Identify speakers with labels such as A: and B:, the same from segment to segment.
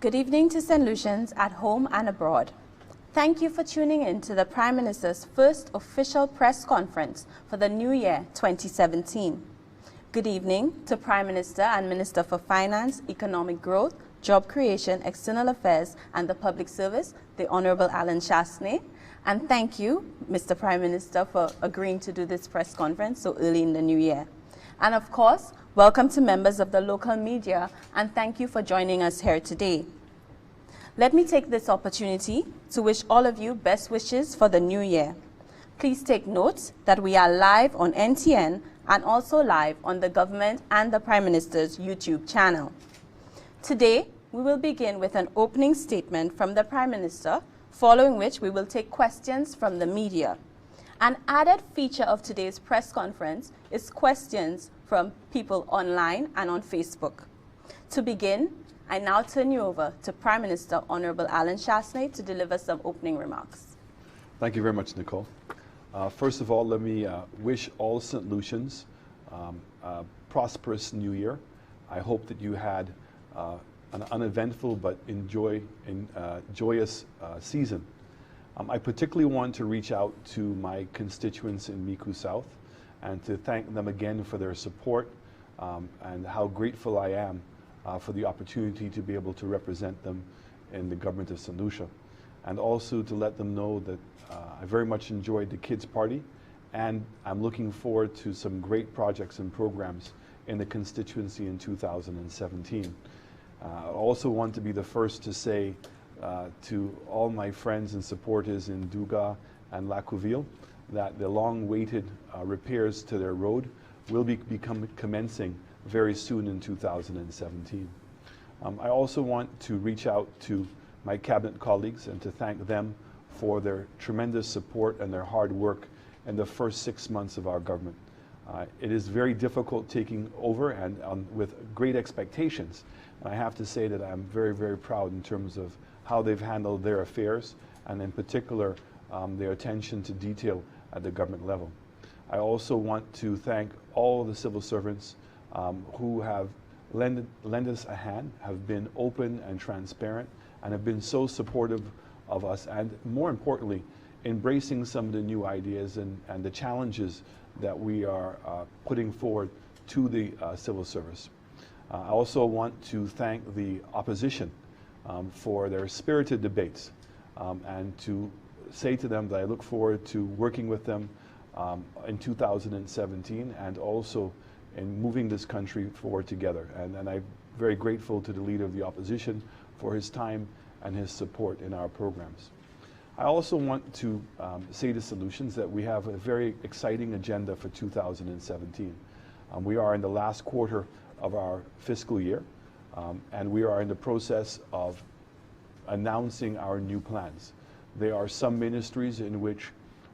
A: Good evening to St. Lucians at home and abroad. Thank you for tuning in to the Prime Minister's first official press conference for the new year 2017. Good evening to Prime Minister and Minister for Finance, Economic Growth, Job Creation, External Affairs and the Public Service, the Honorable Alan Chasney. And thank you, Mr. Prime Minister, for agreeing to do this press conference so early in the new year. And of course, welcome to members of the local media, and thank you for joining us here today. Let me take this opportunity to wish all of you best wishes for the new year. Please take note that we are live on NTN and also live on the government and the Prime Minister's YouTube channel. Today, we will begin with an opening statement from the Prime Minister, following which we will take questions from the media. An added feature of today's press conference is questions from people online and on Facebook. To begin, I now turn you over to Prime Minister Honorable Alan Chasney to deliver some opening remarks.
B: Thank you very much, Nicole. First of all, let me wish all St. Lucians a prosperous new year. I hope that you had an uneventful but joyous season. I particularly want to reach out to my constituents in Micoud South and to thank them again for their support and how grateful I am for the opportunity to be able to represent them in the government of St. Lucia. And also to let them know that I very much enjoyed the kids' party, and I'm looking forward to some great projects and programs in the constituency in 2017. I also want to be the first to say to all my friends and supporters in Douga and Lacouville that the long-awaited repairs to their road will be commencing very soon in 2017. I also want to reach out to my cabinet colleagues and to thank them for their tremendous support and their hard work in the first 6 months of our government. It is very difficult taking over and with great expectations. And I have to say that I'm very, very proud in terms of how they've handled their affairs, and in particular, their attention to detail at the government level. I also want to thank all the civil servants who have lent us a hand, have been open and transparent, and have been so supportive of us, and more importantly, embracing some of the new ideas and the challenges that we are putting forward to the civil service. I also want to thank the opposition for their spirited debates and to say to them that I look forward to working with them in 2017 and also in moving this country forward together. And I'm very grateful to the Leader of the Opposition for his time and his support in our programs. I also want to say to Solutions that we have a very exciting agenda for 2017. We are in the last quarter of our fiscal year, and we are in the process of announcing our new plans. There are some ministries in which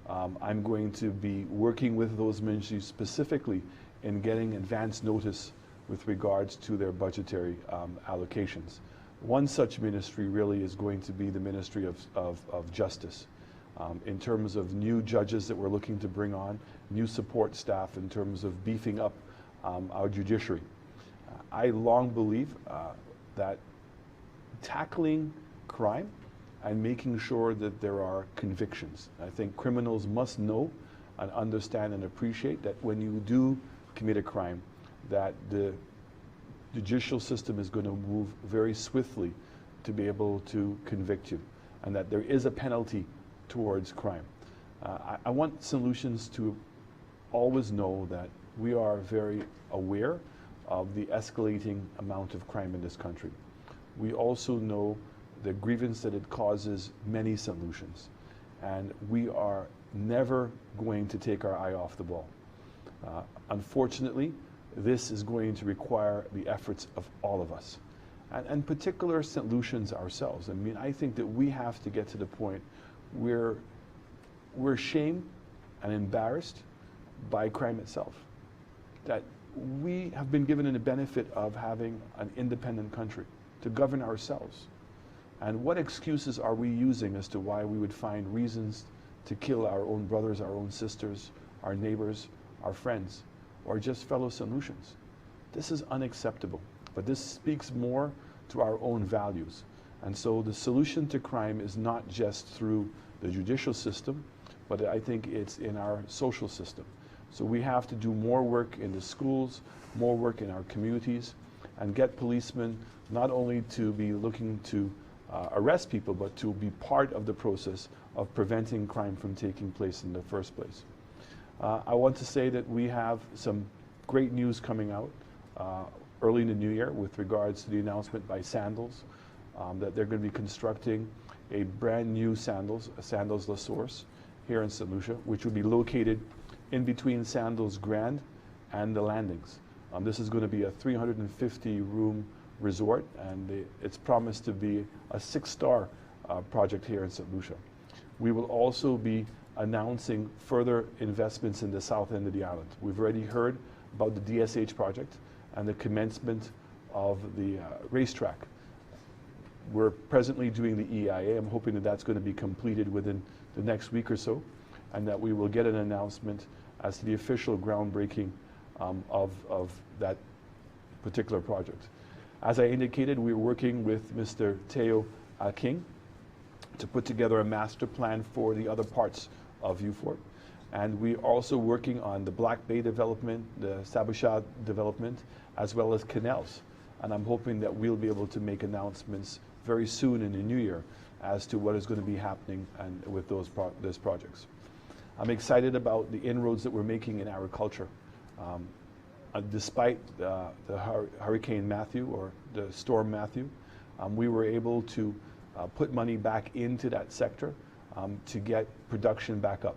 B: I'm going to be working with those ministries specifically in getting advance notice with regards to their budgetary allocations. One such ministry really is going to be the Ministry of Justice, in terms of new judges that we're looking to bring on, new support staff in terms of beefing up our judiciary. I long believe that tackling crime and making sure that there are convictions. I think criminals must know and understand and appreciate that when you do commit a crime, that the judicial system is going to move very swiftly to be able to convict you, and that there is a penalty towards crime. I want Solutions to always know that we are very aware of the escalating amount of crime in this country. We also know the grievance that it causes many St. Lucians, and we are never going to take our eye off the ball. Unfortunately, this is going to require the efforts of all of us, and in particular St. Lucians ourselves. I mean, I think that we have to get to the point where we're shamed and embarrassed by crime itself, that we have been given the benefit of having an independent country to govern ourselves. And what excuses are we using as to why we would find reasons to kill our own brothers, our own sisters, our neighbors, our friends, or just fellow St. Lucians? This is unacceptable, but this speaks more to our own values. And so the solution to crime is not just through the judicial system, but I think it's in our social system. So we have to do more work in the schools, more work in our communities, and get policemen not only to be looking to arrest people, but to be part of the process of preventing crime from taking place in the first place. I want to say that we have some great news coming out early in the new year with regards to the announcement by Sandals that they're going to be constructing a brand new Sandals La Source here in St. Lucia, which will be located in between Sandals Grand and the landings. This is going to be a 350-room resort, and it's promised to be a 6-star project here in St. Lucia. We will also be announcing further investments in the south end of the island. We've already heard about the DSH project and the commencement of the racetrack. We're presently doing the EIA. I'm hoping that that's going to be completed within the next week or so, and that we will get an announcement as to the official groundbreaking of that particular project. As I indicated, we're working with Mr. Teo King to put together a master plan for the other parts of Vieux Fort. And we're also working on the Black Bay development, the SaintLucia development, as well as canals. And I'm hoping that we'll be able to make announcements very soon in the new year as to what is going to be happening and with those projects. I'm excited about the inroads that we're making in agriculture. Despite the Hurricane Matthew, or the Storm Matthew, we were able to put money back into that sector to get production back up.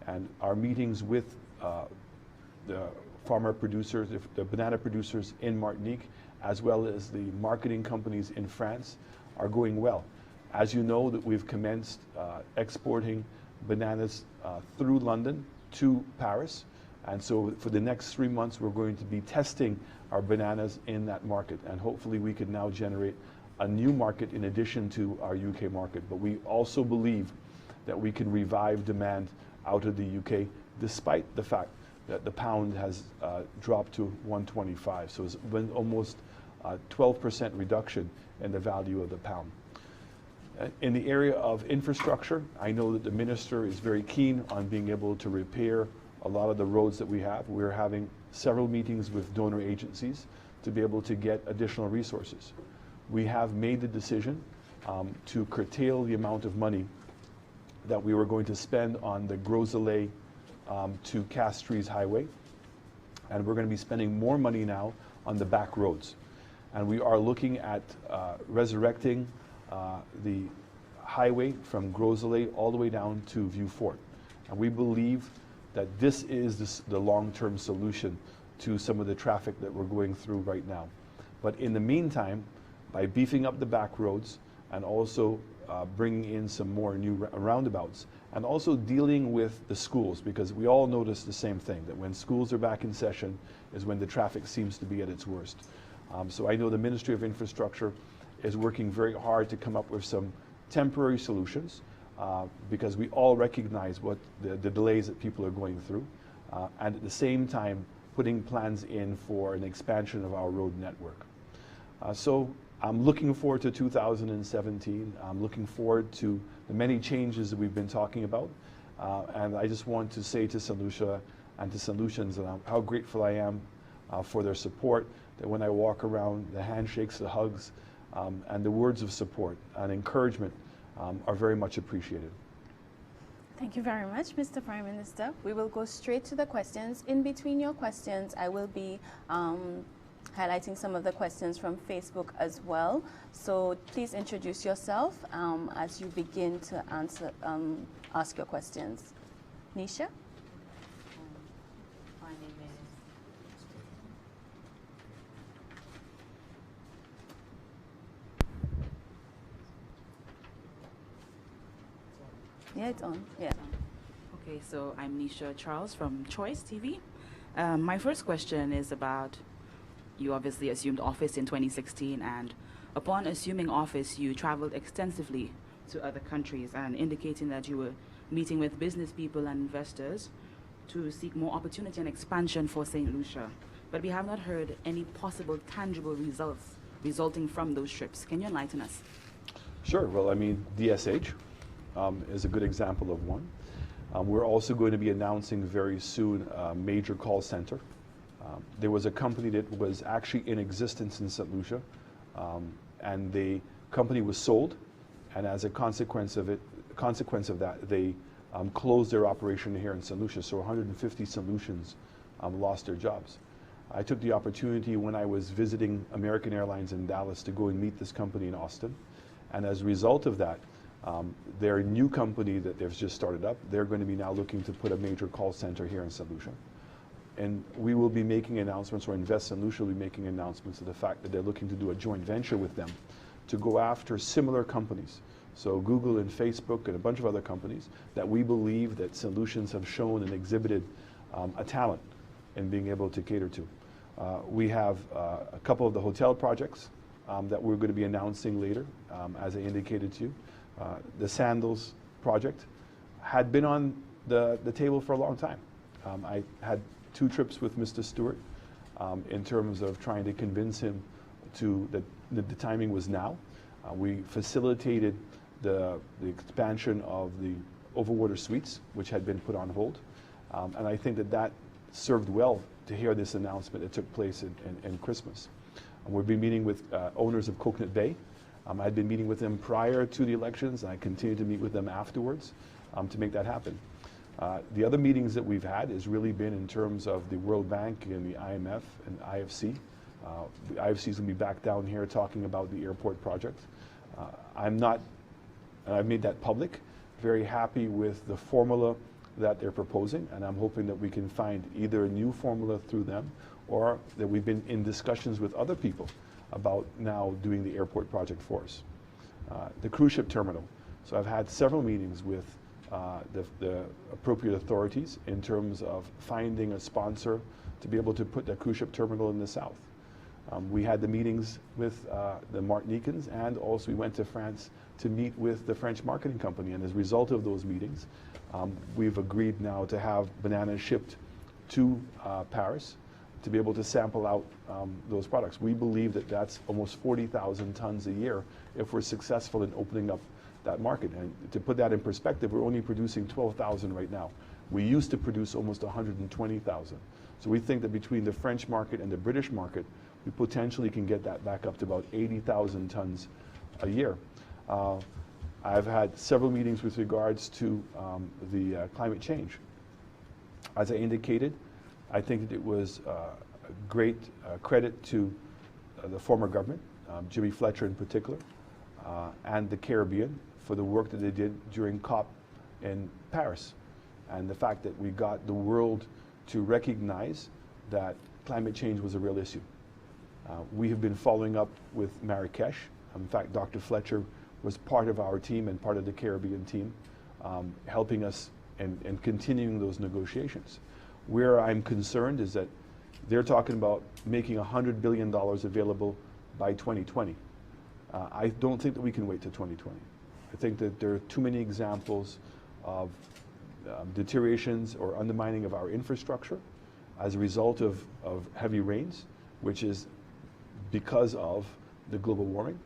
B: And our meetings with the farmer producers, the banana producers in Martinique, as well as the marketing companies in France, are going well. As you know, that we've commenced exporting bananas through London to Paris. And so for the next 3 months, we're going to be testing our bananas in that market. And hopefully we can now generate a new market in addition to our UK market. But we also believe that we can revive demand out of the UK, despite the fact that the pound has dropped to 125. So it's been almost a 12% reduction in the value of the pound. In the area of infrastructure, I know that the minister is very keen on being able to repair a lot of the roads that we have. We're having several meetings with donor agencies to be able to get additional resources. We have made the decision to curtail the amount of money that we were going to spend on the Groselet to Castries Highway, and we're going to be spending more money now on the back roads. And we are looking at resurrecting the highway from Groselet all the way down to Vieux Fort. And we believe that this is the long-term solution to some of the traffic that we're going through right now. But in the meantime, by beefing up the back roads and also bringing in some more new roundabouts, and also dealing with the schools, because we all notice the same thing, that when schools are back in session is when the traffic seems to be at its worst. So I know the Ministry of Infrastructure is working very hard to come up with some temporary solutions, because we all recognize what the delays that people are going through, and at the same time putting plans in for an expansion of our road network. So I'm looking forward to 2017. I'm looking forward to the many changes that we've been talking about, and I just want to say to St. Lucia and to St. Lucians how grateful I am for their support, that when I walk around, the handshakes, the hugs, and the words of support and encouragement are very much appreciated.
A: Thank you very much, Mr. Prime Minister. We will go straight to the questions. In between your questions, I will be highlighting some of the questions from Facebook as well. So please introduce yourself as you begin to ask your questions. Nisha?
C: My name is...
A: Yeah, it's on. Yeah.
C: Okay, so I'm Nisha Charles from Choice TV. My first question is about, you obviously assumed office in 2016, and upon assuming office, you traveled extensively to other countries and indicating that you were meeting with business people and investors to seek more opportunity and expansion for St. Lucia. But we have not heard any possible tangible results resulting from those trips. Can you enlighten us?
B: Sure. Well, I mean, DSH is a good example of one. We're also going to be announcing very soon a major call center. There was a company that was actually in existence in St. Lucia, and the company was sold, and as a consequence of that, they closed their operation here in St. Lucia. So 150 St. Lucians lost their jobs. I took the opportunity when I was visiting American Airlines in Dallas to go and meet this company in Austin, and as a result of that, their new company that they've just started up, they're going to be now looking to put a major call center here in St. Lucia. And we will be making announcements, or Invest St. Lucia will be making announcements of the fact that they're looking to do a joint venture with them to go after similar companies. So Google and Facebook and a bunch of other companies that we believe that St. Lucians have shown and exhibited a talent in being able to cater to. We have a couple of the hotel projects that we're going to be announcing later, as I indicated to you. The Sandals project had been on the table for a long time. I had 2 trips with Mr. Stewart in terms of trying to convince him that the timing was now. We facilitated the expansion of the overwater suites, which had been put on hold. And I think that served well to hear this announcement that took place in Christmas. We'll be meeting with owners of Coconut Bay. I'd been meeting with them prior to the elections, and I continue to meet with them afterwards to make that happen. The other meetings that we've had has really been in terms of the World Bank and the IMF and IFC. The IFC is going to be back down here talking about the airport project. I'm not, and I've made that public, very happy with the formula that they're proposing, and I'm hoping that we can find either a new formula through them, or that we've been in discussions with other people about now doing the airport project for us. The cruise ship terminal. So I've had several meetings with the appropriate authorities in terms of finding a sponsor to be able to put the cruise ship terminal in the south. We had the meetings with the Martinicans, and also we went to France to meet with the French marketing company, and as a result of those meetings, we've agreed now to have bananas shipped to Paris to be able to sample out those products. We believe that that's almost 40,000 tons a year if we're successful in opening up that market. And to put that in perspective, we're only producing 12,000 right now. We used to produce almost 120,000. So we think that between the French market and the British market, we potentially can get that back up to about 80,000 tons a year. I've had several meetings with regards to the climate change. As I indicated, I think that it was a great credit to the former government, Jimmy Fletcher in particular, and the Caribbean for the work that they did during COP in Paris, and the fact that we got the world to recognize that climate change was a real issue. We have been following up with Marrakesh. In fact, Dr. Fletcher was part of our team and part of the Caribbean team, helping us and continuing those negotiations. Where I'm concerned is that they're talking about making $100 billion available by 2020. I don't think that we can wait to 2020. I think that there are too many examples of deteriorations or undermining of our infrastructure as a result of heavy rains, which is because of the global warming,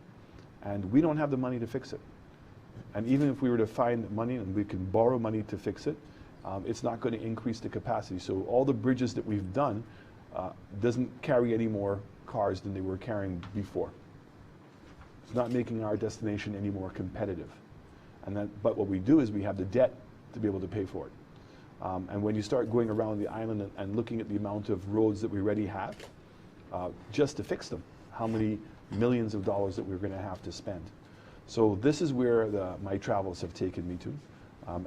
B: and we don't have the money to fix it. And even if we were to find money and we can borrow money to fix it, it's not going to increase the capacity. So all the bridges that we've done doesn't carry any more cars than they were carrying before. It's not making our destination any more competitive. But what we do is we have the debt to be able to pay for it. And when you start going around the island and looking at the amount of roads that we already have, just to fix them, how many millions of dollars that we're going to have to spend. So this is where my travels have taken me to.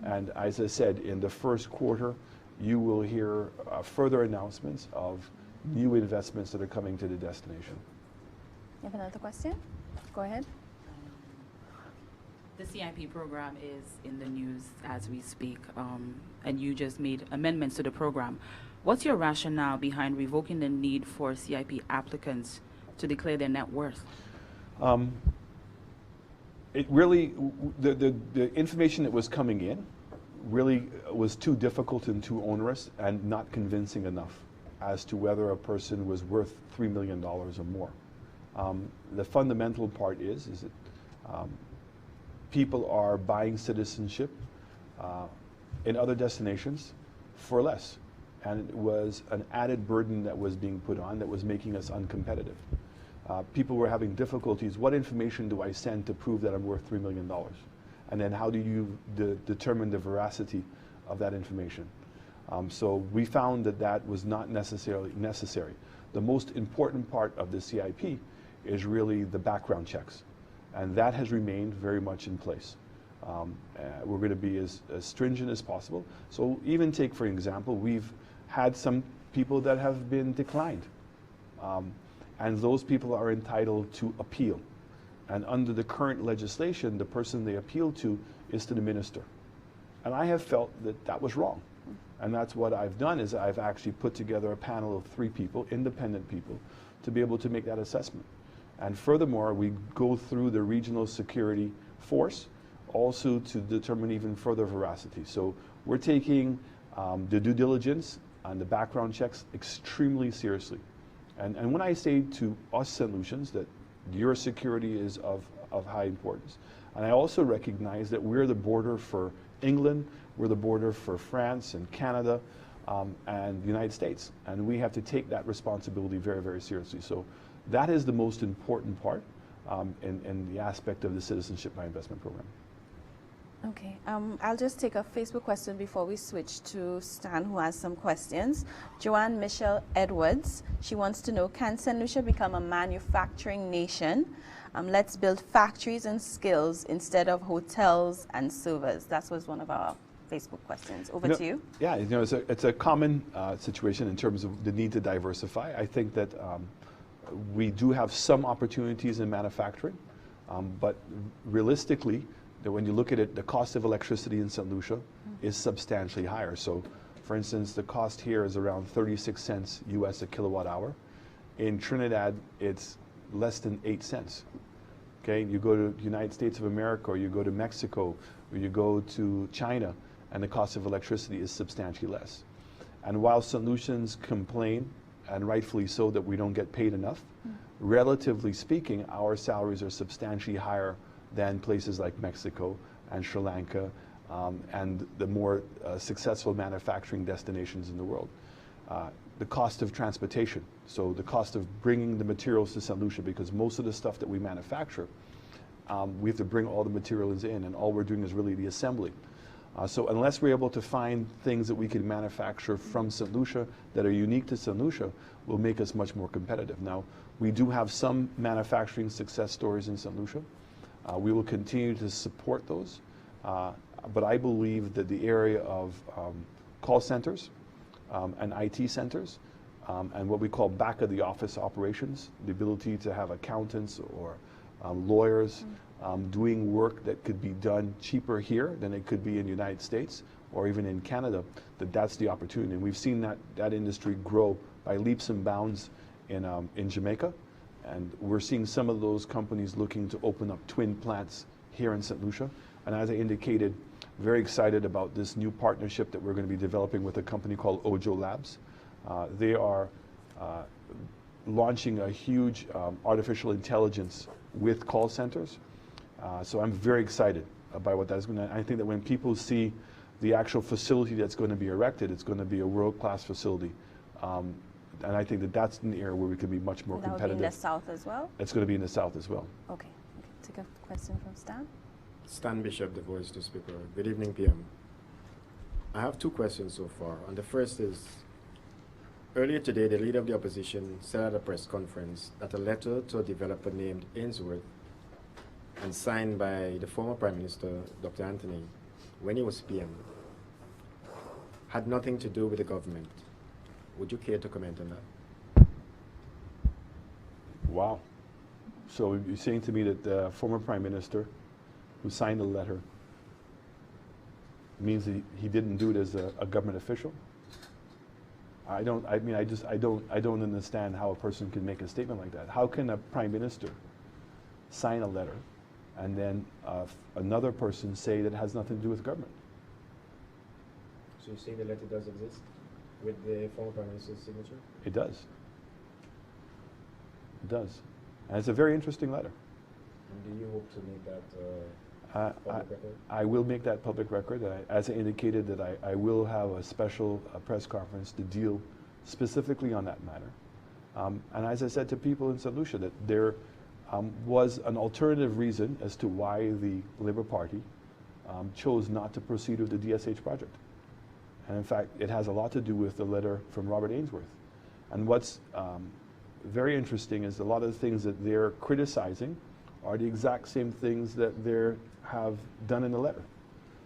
B: And as I said, in the first quarter, you will hear further announcements of new investments that are coming to the destination.
A: You have another question? Go ahead.
C: The CIP program is in the news as we speak, and you just made amendments to the program. What's your rationale behind revoking the need for CIP applicants to declare their net worth?
B: It really, the information that was coming in really was too difficult and too onerous and not convincing enough as to whether a person was worth $3 million or more. The fundamental part is that people are buying citizenship in other destinations for less. And it was an added burden that was being put on that was making us uncompetitive. People were having difficulties. What information do I send to prove that I'm worth $3 million? And then how do you determine the veracity of that information? So we found that that was not necessarily necessary. The most important part of the CIP is really the background checks. And that has remained very much in place. We're going to be as stringent as possible. So even take, for example, we've had some people that have been declined. And those people are entitled to appeal. And under the current legislation, the person they appeal to is to the minister. And I have felt that that was wrong. And that's what I've done, is I've actually put together a panel of 3 people, independent people, to be able to make that assessment. And furthermore, we go through the regional security force also to determine even further veracity. So we're taking the due diligence and the background checks extremely seriously. And when I say to us St. Lucians that your security is of high importance, and I also recognize that we're the border for England, we're the border for France and Canada and the United States, and we have to take that responsibility very, very seriously. So that is the most important part in the aspect of the Citizenship by Investment program.
A: Okay, I'll just take a Facebook question before we switch to Stan, who has some questions. Joanne Michelle Edwards, she wants to know, can St. Lucia become a manufacturing nation? Let's build factories and skills instead of hotels and servers. That was one of our Facebook questions. Over to you.
B: Yeah, it's a common situation in terms of the need to diversify. I think that we do have some opportunities in manufacturing, but realistically, that when you look at it, the cost of electricity in St. Lucia is substantially higher. So, for instance, the cost here is around 36 cents US a kilowatt hour. In Trinidad, it's less than 8 cents. Okay, you go to the United States of America, or you go to Mexico, or you go to China, and the cost of electricity is substantially less. And while St. Lucians complain, and rightfully so, that we don't get paid enough, relatively speaking, our salaries are substantially higher than places like Mexico and Sri Lanka and the more successful manufacturing destinations in the world. The cost of transportation, so the cost of bringing the materials to St. Lucia, because most of the stuff that we manufacture, we have to bring all the materials in, and all we're doing is really the assembly. So unless we're able to find things that we can manufacture from St. Lucia that are unique to St. Lucia, will make us much more competitive. Now, we do have some manufacturing success stories in St. Lucia. We will continue to support those, but I believe that the area of call centers and IT centers and what we call back of the office operations, the ability to have accountants or lawyers doing work that could be done cheaper here than it could be in the United States or even in Canada, that's the opportunity. And we've seen that industry grow by leaps and bounds in Jamaica. And we're seeing some of those companies looking to open up twin plants here in St. Lucia. And as I indicated, very excited about this new partnership that we're going to be developing with a company called Ojo Labs. They are launching a huge artificial intelligence with call centers. So I'm very excited about what that's going to. I think that when people see the actual facility that's going to be erected, it's going to be a world-class facility. And I think that that's an area where we can be much more competitive.
A: That would be in the south as well?
B: It's going to be in the south as well.
A: Okay. Take a question from Stan.
D: Stan Bishop, the Voice newspaper. Good evening, PM. I have 2 questions so far. And the first is, earlier today, the leader of the opposition said at a press conference that a letter to a developer named Ainsworth and signed by the former Prime Minister, Dr. Anthony, when he was PM, had nothing to do with the government. Would you care to comment on that?
B: Wow. So you're saying to me that the former Prime Minister who signed the letter means that he didn't do it as a government official? I don't understand how a person can make a statement like that. How can a Prime Minister sign a letter and then another person say that it has nothing to do with government?
D: So you say the letter does exist with the former Prime Minister's signature?
B: It does. It does. And it's a very interesting letter.
D: And do you hope to make that Public record?
B: I will make that public record. As I indicated, that I will have a special press conference to deal specifically on that matter. And as I said to people in St. Lucia, that there was an alternative reason as to why the Labour Party chose not to proceed with the DSH project. And in fact, it has a lot to do with the letter from Robert Ainsworth. And what's very interesting is a lot of the things that they're criticizing are the exact same things that they have done in the letter.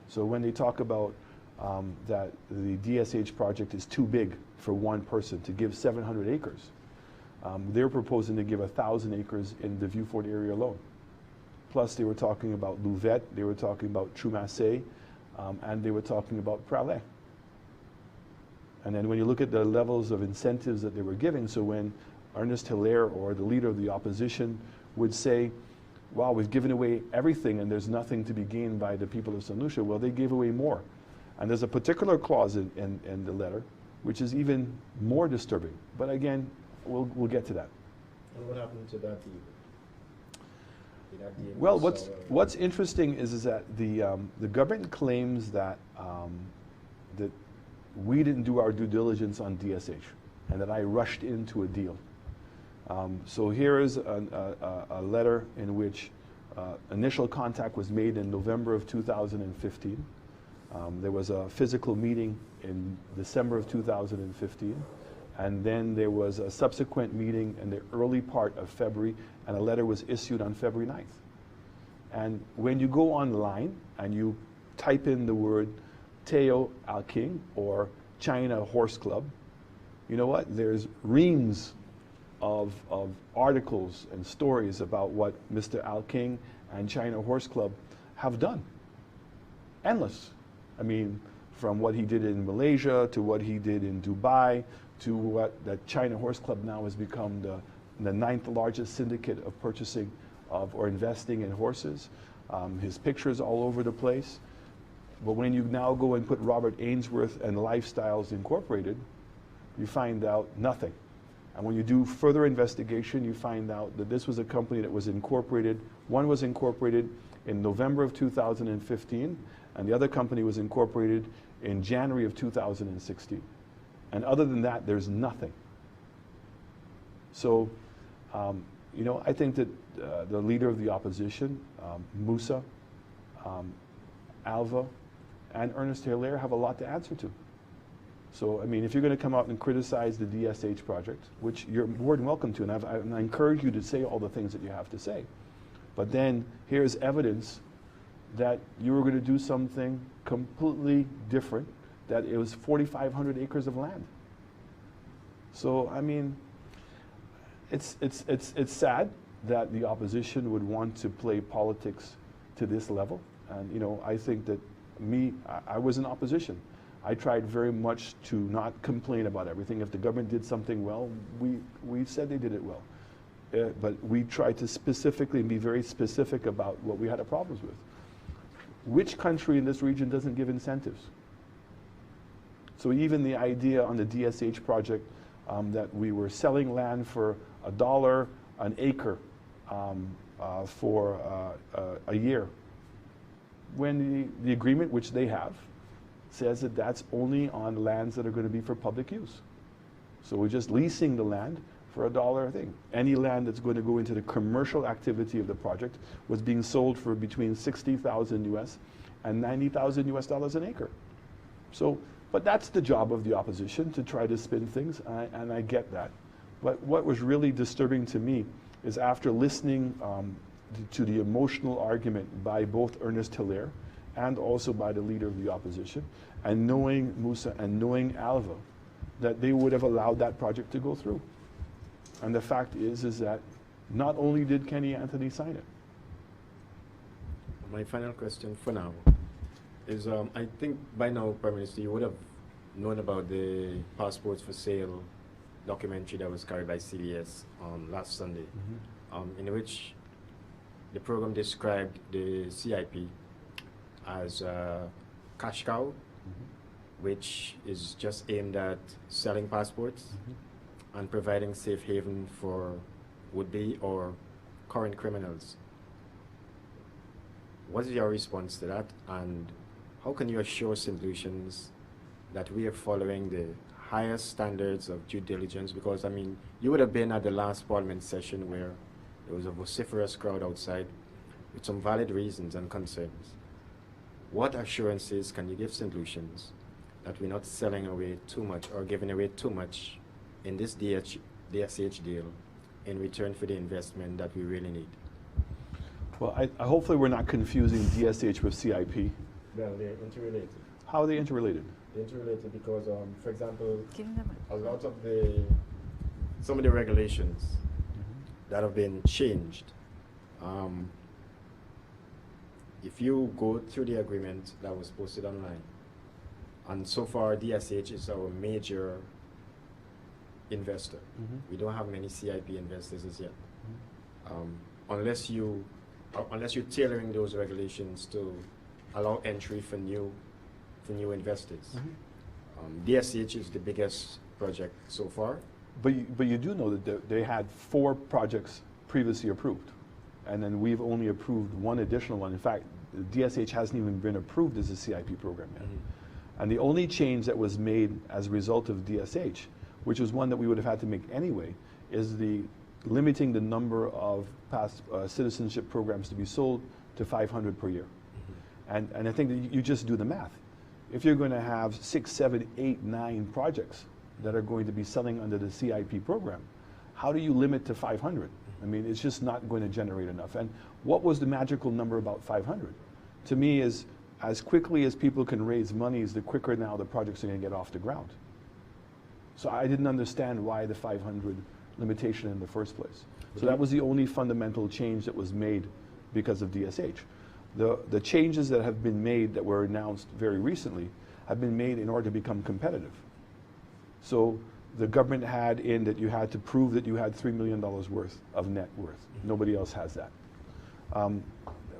B: So when they talk about that the DSH project is too big for one person to give 700 acres, they're proposing to give 1,000 acres in the Vieux-Fort area alone. Plus they were talking about Louvet, they were talking about Trumassé, and they were talking about Pralet. And then when you look at the levels of incentives that they were giving, so when Ernest Hilaire or the leader of the opposition would say, wow, we've given away everything and there's nothing to be gained by the people of St. Lucia, well, they gave away more. And there's a particular clause in the letter which is even more disturbing. But again, we'll get to that.
D: And what happened to that deal? Did that deal
B: Well,
D: go
B: what's interesting is that the government claims that that we didn't do our due diligence on DSH and that I rushed into a deal. So here is a letter in which initial contact was made in November of 2015. There was a physical meeting in December of 2015, and then there was a subsequent meeting in the early part of February, and a letter was issued on February 9th. And when you go online and you type in the word Teo Alking or China Horse Club, you know what? There's reams of articles and stories about what Mr. Alking and China Horse Club have done. Endless. I mean, from what he did in Malaysia to what he did in Dubai to what the China Horse Club now has become the 9th largest syndicate of purchasing of or investing in horses. His pictures all over the place. But when you now go and put Robert Ainsworth and Lifestyles Incorporated, you find out nothing. And when you do further investigation, you find out that this was a company that was incorporated. One was incorporated in November of 2015, and the other company was incorporated in January of 2016. And other than that, there's nothing. So, you know, I think that the leader of the opposition, Musa, Alva, and Ernest Hilaire have a lot to answer to. So, I mean, if you're going to come out and criticize the DSH project, which you're more than welcome to, and I encourage you to say all the things that you have to say, but then here's evidence that you were going to do something completely different, that it was 4,500 acres of land. So, I mean, it's sad that the opposition would want to play politics to this level. And, you know, I think that I was in opposition. I tried very much to not complain about everything. If the government did something well, we said they did it well. But we tried to specifically be very specific about what we had problems with. Which country in this region doesn't give incentives? So even the idea on the DSH project that we were selling land for $1 an acre for a year, when the agreement, which they have, says that that's only on lands that are going to be for public use. So we're just leasing the land for $1 a thing. Any land that's going to go into the commercial activity of the project was being sold for between 60,000 US and 90,000 US dollars an acre. So, but that's the job of the opposition, to try to spin things, and I get that. But what was really disturbing to me is after listening to the emotional argument by both Ernest Hilaire and also by the leader of the opposition, and knowing Musa and knowing Alva, that they would have allowed that project to go through. And the fact is that not only did Kenny Anthony sign it.
D: My final question for now is, I think by now, Prime Minister, you would have known about the Passports for Sale documentary that was carried by CBS last Sunday, in which the program described the CIP as a cash cow, which is just aimed at selling passports and providing safe haven for would-be or current criminals. What is your response to that? And how can you assure St. Lucians that we are following the highest standards of due diligence? Because, I mean, you would have been at the last Parliament session where there was a vociferous crowd outside with some valid reasons and concerns. What assurances can you give St. Lucians that we're not selling away too much or giving away too much in this DSH deal in return for the investment that we really need?
B: Well, hopefully we're not confusing DSH with CIP.
D: Well, they're interrelated.
B: How are they interrelated?
D: They're interrelated because, for example,
C: Give them
D: a lot of some of the regulations that have been changed. If you go through the agreement that was posted online, and so far DSH is our major investor. We don't have many CIP investors as yet. Unless you're tailoring those regulations to allow entry for new investors. DSH is the biggest project so far.
B: But you do know that they had 4 projects previously approved, and then we've only approved 1 additional one. In fact, DSH hasn't even been approved as a CIP program yet. And the only change that was made as a result of DSH, which was one that we would have had to make anyway, is the limiting the number of past citizenship programs to be sold to 500 per year. And I think that you just do the math. If you're going to have 6, 7, 8, 9 projects that are going to be selling under the CIP program, how do you limit to 500? I mean, it's just not going to generate enough. And what was the magical number about 500? To me, is as quickly as people can raise money, is the quicker now the projects are going to get off the ground. So I didn't understand why the 500 limitation in the first place. So that was the only fundamental change that was made because of DSH. The changes that have been made that were announced very recently have been made in order to become competitive. So the government had in that you had to prove that you had $3 million worth of net worth. Nobody else has that.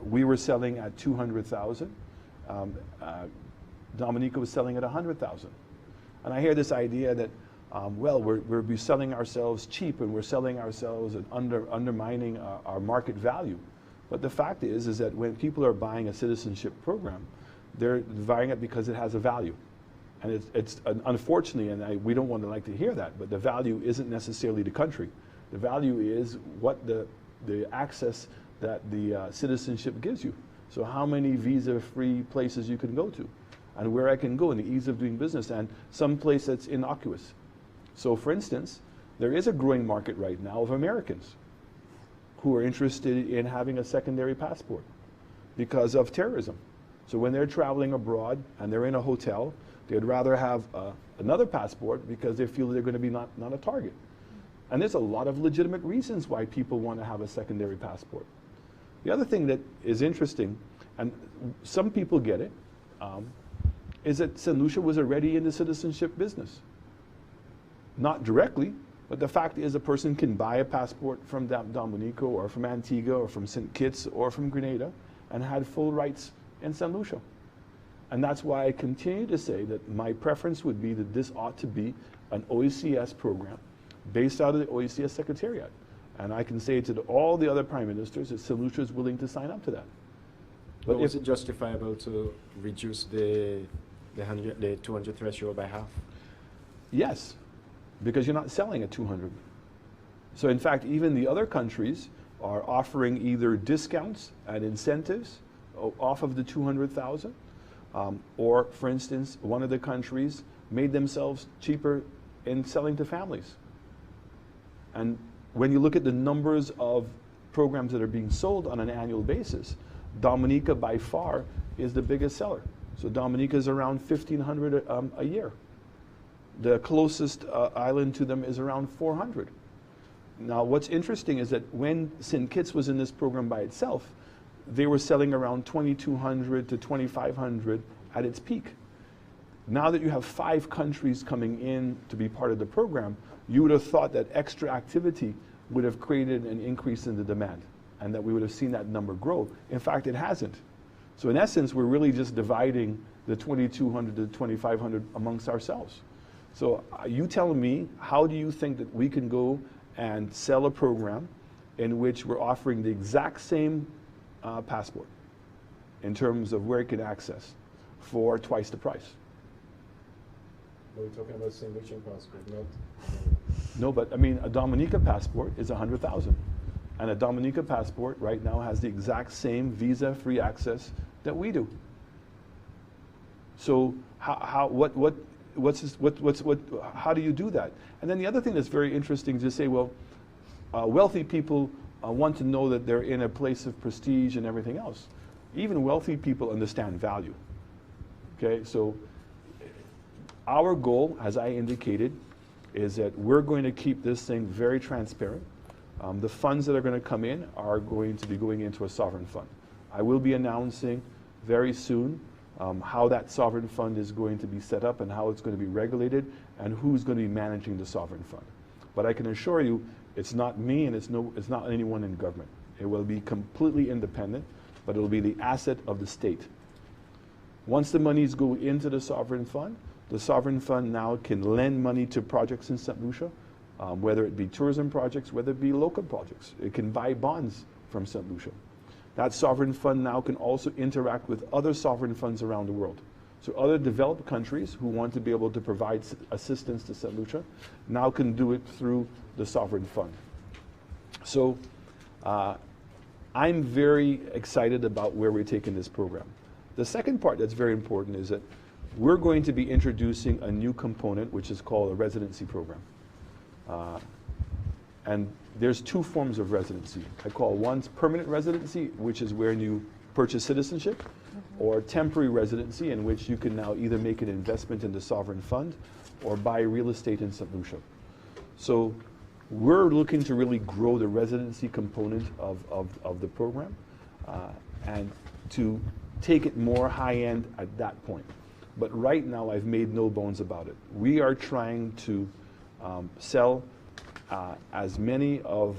B: We were selling at 200,000. Dominica was selling at 100,000. And I hear this idea that, well, we're be selling ourselves cheap and we're selling ourselves and undermining our market value. But the fact is that when people are buying a citizenship program, they're buying it because it has a value. And it's unfortunately, and we don't want to like to hear that, but the value isn't necessarily the country. The value is what the access that the citizenship gives you. So how many visa-free places you can go to, and where I can go, and the ease of doing business, and some place that's innocuous. So for instance, there is a growing market right now of Americans who are interested in having a secondary passport because of terrorism. So when they're traveling abroad and they're in a hotel, they'd rather have another passport because they feel they're going to be not a target. And there's a lot of legitimate reasons why people want to have a secondary passport. The other thing that is interesting, and some people get it, is that St. Lucia was already in the citizenship business. Not directly, but the fact is a person can buy a passport from Dominica or from Antigua or from St. Kitts or from Grenada and had full rights in St. Lucia. And that's why I continue to say that my preference would be that this ought to be an OECS program based out of the OECS Secretariat. And I can say to all the other prime ministers that St. Lucia is willing to sign up to that.
D: But is it justifiable to reduce the 200 threshold by half?
B: Yes, because you're not selling at 200. So in fact, even the other countries are offering either discounts and incentives off of the 200,000, or for instance, one of the countries made themselves cheaper in selling to families. And when you look at the numbers of programs that are being sold on an annual basis, Dominica by far is the biggest seller. So Dominica is around 1,500 a year. The closest island to them is around 400. Now what's interesting is that when St. Kitts was in this program by itself, they were selling around 2,200 to 2,500 at its peak. Now that you have 5 countries coming in to be part of the program, you would have thought that extra activity would have created an increase in the demand and that we would have seen that number grow. In fact, it hasn't. So in essence, we're really just dividing the 2,200 to 2,500 amongst ourselves. So you tell me, how do you think that we can go and sell a program in which we're offering the exact same passport in terms of where it can access for twice the price.
D: We're talking about SaintLucian passport, not...
B: No, but I mean, a Dominica passport is 100,000. And a Dominica passport right now has the exact same visa-free access that we do. So how do you do that? And then the other thing that's very interesting is to say, well, wealthy people want to know that they're in a place of prestige and everything else. Even wealthy people understand value. Okay, so our goal, as I indicated, is that we're going to keep this thing very transparent. The funds that are going to come in are going to be going into a sovereign fund. I will be announcing very soon how that sovereign fund is going to be set up and how it's going to be regulated and who's going to be managing the sovereign fund. But I can assure you, it's not me and it's not anyone in government. It will be completely independent, but it will be the asset of the state. Once the monies go into the sovereign fund now can lend money to projects in St. Lucia, whether it be tourism projects, whether it be local projects. It can buy bonds from St. Lucia. That sovereign fund now can also interact with other sovereign funds around the world. So other developed countries who want to be able to provide assistance to St. Lucia now can do it through the sovereign fund. So I'm very excited about where we're taking this program. The second part that's very important is that we're going to be introducing a new component which is called a residency program. And there's two forms of residency. I call one permanent residency, which is where you purchase citizenship, or temporary residency, in which you can now either make an investment in the sovereign fund or buy real estate in St. Lucia. So we're looking to really grow the residency component of the program and to take it more high-end at that point. But right now, I've made no bones about it. We are trying to sell as many of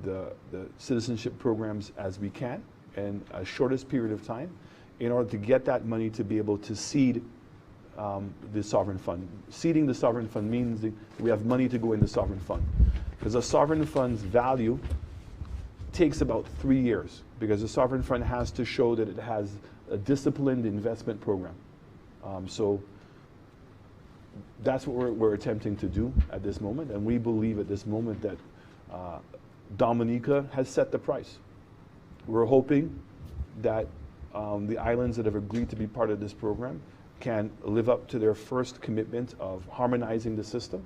B: the citizenship programs as we can in a shortest period of time in order to get that money to be able to seed the sovereign fund. Seeding the sovereign fund means that we have money to go in the sovereign fund. Because a sovereign fund's value takes about 3 years, because the sovereign fund has to show that it has a disciplined investment program. So that's what we're attempting to do at this moment, and we believe at this moment that Dominica has set the price. We're hoping that the islands that have agreed to be part of this program can live up to their first commitment of harmonizing the system.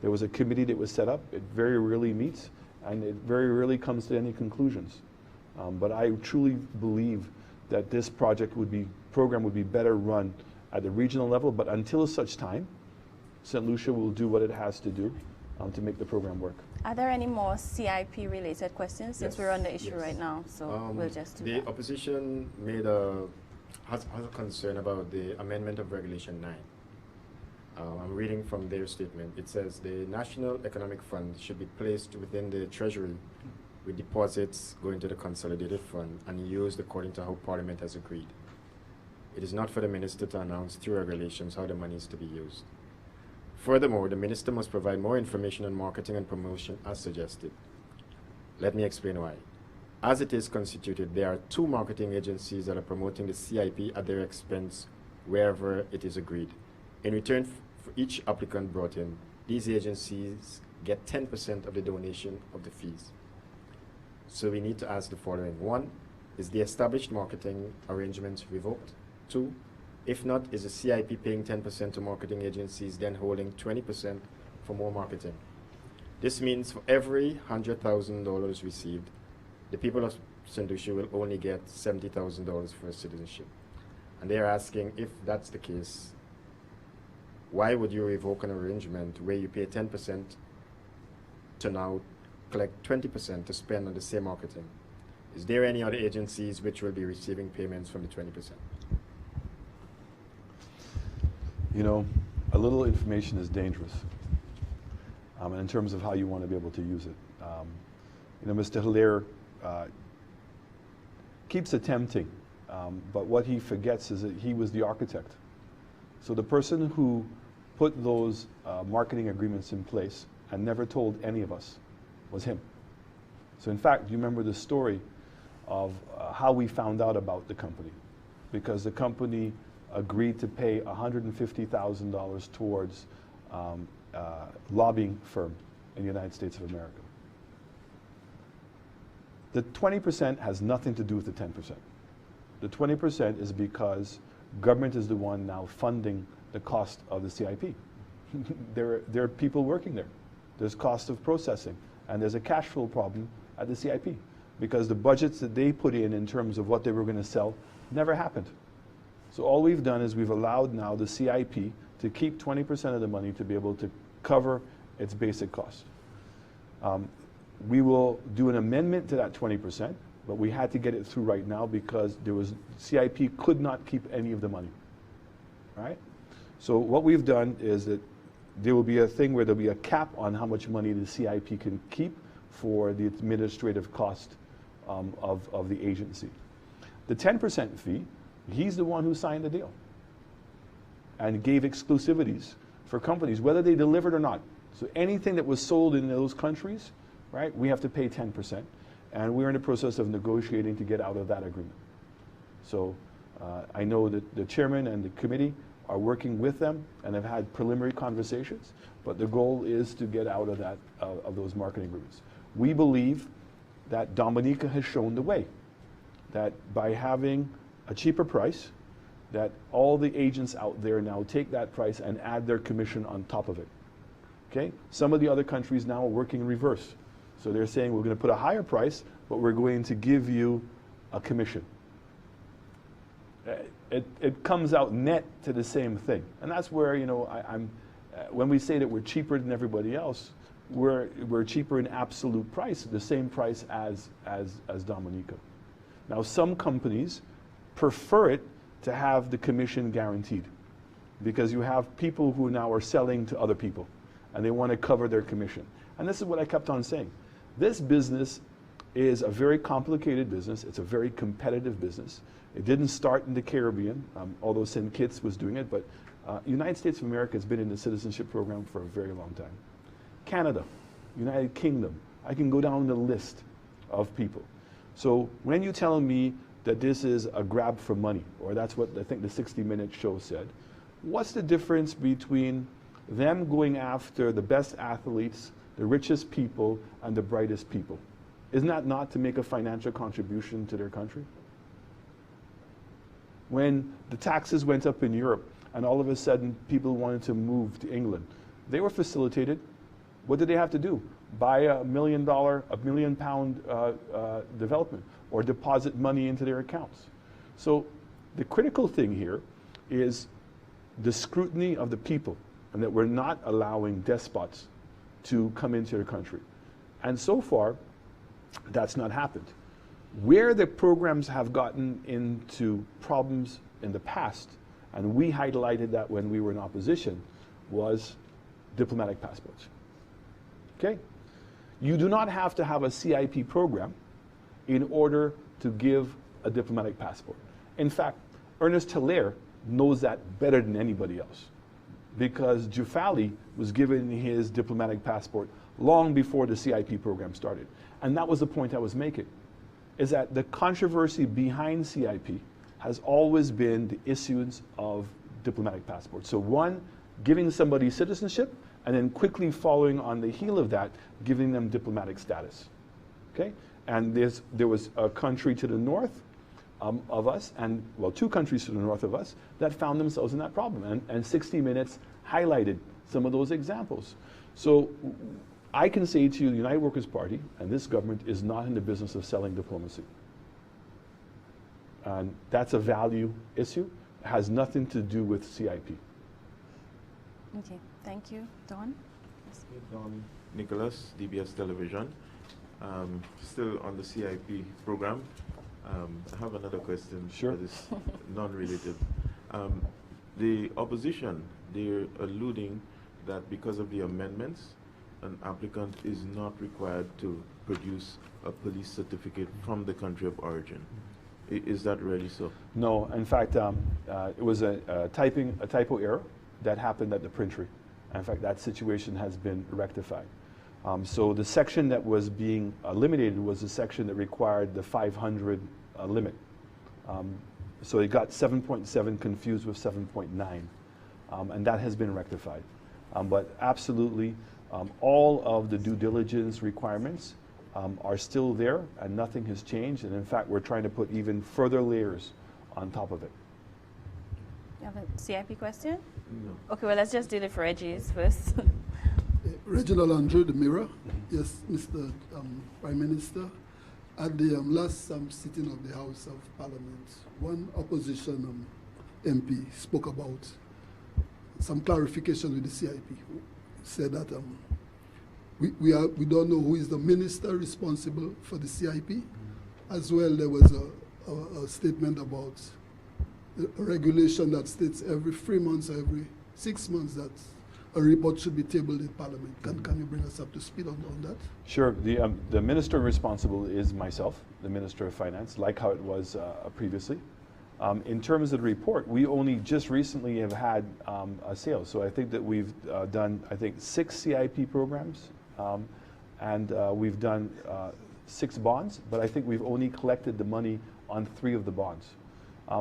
B: There was a committee that was set up. It very rarely meets, and it very rarely comes to any conclusions. But I truly believe that this program would be better run at the regional level, but until such time, St. Lucia will do what it has to do to make the program work.
A: Are there any more CIP-related questions, since we're on the issue right now? So we'll just do that.
D: The opposition has a concern about the amendment of Regulation 9. I'm reading from their statement. It says the National Economic Fund should be placed within the Treasury with deposits going to the Consolidated Fund and used according to how Parliament has agreed. It is not for the Minister to announce through regulations how the money is to be used. Furthermore, the Minister must provide more information on marketing and promotion as suggested. Let me explain why. As it is constituted, there are 2 marketing agencies that are promoting the CIP at their expense wherever it is agreed. In return for each applicant brought in, these agencies get 10% of the donation of the fees. So we need to ask the following. 1, is the established marketing arrangements revoked? 2, if not, is the CIP paying 10% to marketing agencies, then holding 20% for more marketing? This means for every $100,000 received, the people of St. Lucia will only get $70,000 for citizenship. And they're asking, if that's the case, why would you revoke an arrangement where you pay 10% to now collect 20% to spend on the same marketing? Is there any other agencies which will be receiving payments from the 20%?
B: You know, a little information is dangerous, and in terms of how you want to be able to use it. You know, Mr. Hilaire keeps attempting, but what he forgets is that he was the architect. So the person who put those marketing agreements in place and never told any of us was him. So in fact, you remember the story of how we found out about the company, because the company agreed to pay $150,000 towards lobbying firm in the United States of America. The 20% has nothing to do with the 10%. The 20% is because government is the one now funding the cost of the CIP. There are people working there. There's cost of processing, and there's a cash flow problem at the CIP because the budgets that they put in terms of what they were going to sell never happened. So all we've done is we've allowed now the CIP to keep 20% of the money to be able to cover its basic cost. We will do an amendment to that 20%, but we had to get it through right now because CIP could not keep any of the money, right? So what we've done is that there will be a thing where there'll be a cap on how much money the CIP can keep for the administrative cost of the agency. The 10% fee, he's the one who signed the deal and gave exclusivities for companies, whether they delivered or not. So anything that was sold in those countries, right, we have to pay 10%. And we're in the process of negotiating to get out of that agreement. So I know that the chairman and the committee are working with them and have had preliminary conversations, but the goal is to get out of that, of those marketing agreements. We believe that Dominica has shown the way, that by having a cheaper price, that all the agents out there now take that price and add their commission on top of it. Okay? Some of the other countries now are working in reverse. So they're saying we're going to put a higher price, but we're going to give you a commission. It comes out net to the same thing. And that's where, you know, when we say that we're cheaper than everybody else, we're cheaper in absolute price, the same price as Dominica. Now, some companies prefer it to have the commission guaranteed because you have people who now are selling to other people and they want to cover their commission. And this is what I kept on saying. This business is a very complicated business. It's a very competitive business. It didn't start in the Caribbean, although St. Kitts was doing it, but United States of America has been in the citizenship program for a very long time. Canada, United Kingdom, I can go down the list of people. So when you tell me that this is a grab for money, or that's what I think the 60-minute show said, what's the difference between them going after the best athletes, the richest people, and the brightest people? Isn't that not to make a financial contribution to their country? When the taxes went up in Europe and all of a sudden people wanted to move to England, they were facilitated. What did they have to do? Buy $1 million pound development or deposit money into their accounts. So the critical thing here is the scrutiny of the people and that we're not allowing despots to come into their country. And so far, that's not happened. Where the programs have gotten into problems in the past, and we highlighted that when we were in opposition, was diplomatic passports. Okay? You do not have to have a CIP program in order to give a diplomatic passport. In fact, Ernest Hilaire knows that better than anybody else because Jufali was given his diplomatic passport long before the CIP program started. And that was the point I was making, is that the controversy behind CIP has always been the issuance of diplomatic passports. So one, giving somebody citizenship, and then quickly following on the heel of that, giving them diplomatic status. Okay? And there was a country to the north of us, and well, two countries to the north of us, that found themselves in that problem. And 60 Minutes highlighted some of those examples. So I can say to you, the United Workers' Party and this government is not in the business of selling diplomacy. And that's a value issue. It has nothing to do with CIP.
A: Okay, thank you. Don? Yes.
E: Don Nicholas, DBS Television. Still on the CIP program. I have another question.
B: Sure.
E: That is non-related. The opposition, they're alluding that because of the amendments, an applicant is not required to produce a police certificate from the country of origin. Is that really so? No.
B: In fact, it was a typo error that happened at the printery. In fact, that situation has been rectified. So the section that was being eliminated was the section that required the 500 limit. So it got 7.7 confused with 7.9, and that has been rectified. But absolutely, all of the due diligence requirements are still there, and nothing has changed. And in fact, we're trying to put even further layers on top of it.
A: You have a CIP question?
E: No.
A: Okay, well, let's just do the for Reggie's first.
F: Reginald Andrew, The Mirror. Yes, Mr. Prime Minister. At the last sitting of the House of Parliament, one opposition MP spoke about some clarification with the CIP. Said that we don't know who is the minister responsible for the CIP. As well, there was a statement about a regulation that states every 3 months or every 6 months that a report should be tabled in Parliament. Can you bring us up to speed on that?
B: Sure. The minister responsible is myself, the Minister of Finance, like how it was previously. In terms of the report, we only just recently have had a sale. So I think that we've done, 6 CIP programs, and we've done 6 bonds, but I think we've only collected the money on 3 of the bonds.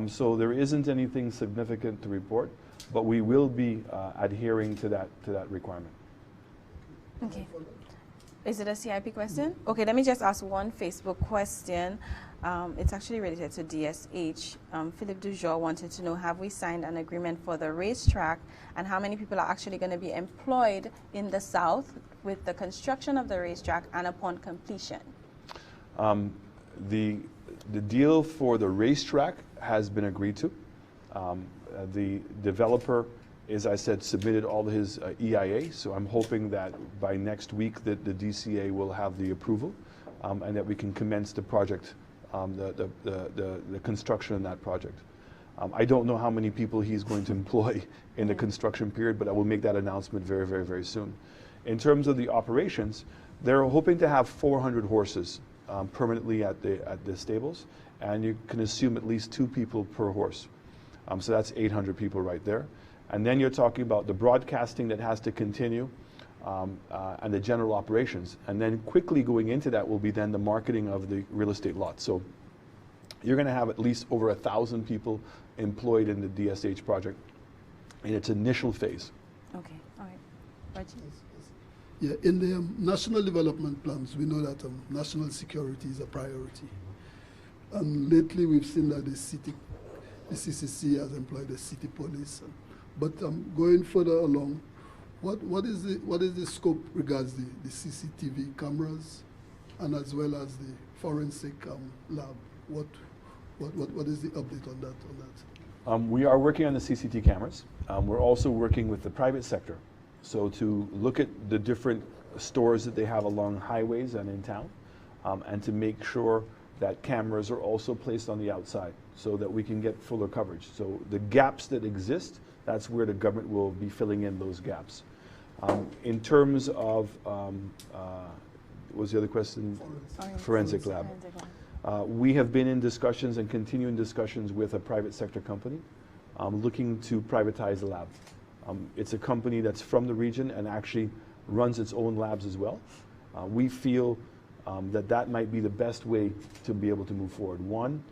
B: So there isn't anything significant to report, but we will be adhering to that requirement.
A: Okay. Is it a CIP question? Okay, let me just ask one Facebook question. It's actually related to DSH. Philip Dujour wanted to know, have we signed an agreement for the racetrack, and how many people are actually going to be employed in the South with the construction of the racetrack and upon completion?
B: The deal for the racetrack has been agreed to. The developer, as I said, submitted all his EIA, so I'm hoping that by next week that the DCA will have the approval, and that we can commence the project, the construction of that project. I don't know how many people he's going to employ in the construction period, but I will make that announcement very, very, very soon. In terms of the operations, they're hoping to have 400 horses permanently at the stables, and you can assume at least 2 people per horse. So that's 800 people right there. And then you're talking about the broadcasting that has to continue, and the general operations. And then quickly going into that will be then the marketing of the real estate lot. So you're going to have at least over 1,000 people employed in the DSH project in its initial phase.
A: Okay, all right. Reggie?
F: Yeah, in the national development plans, we know that national security is a priority. And lately we've seen that the CCC has employed the city police. But going further along, what is the scope regards the CCTV cameras, and as well as the forensic lab? What is the update on that?
B: We are working on the CCTV cameras. We're also working with the private sector, so to look at the different stores that they have along highways and in town, and to make sure that cameras are also placed on the outside so that we can get fuller coverage. So the gaps that exist, that's where the government will be filling in those gaps. In terms of, what was the other question? Forensic lab. We have been in discussions and continuing discussions with a private sector company looking to privatize the lab. It's a company that's from the region and actually runs its own labs as well. We feel that might be the best way to be able to move forward. One,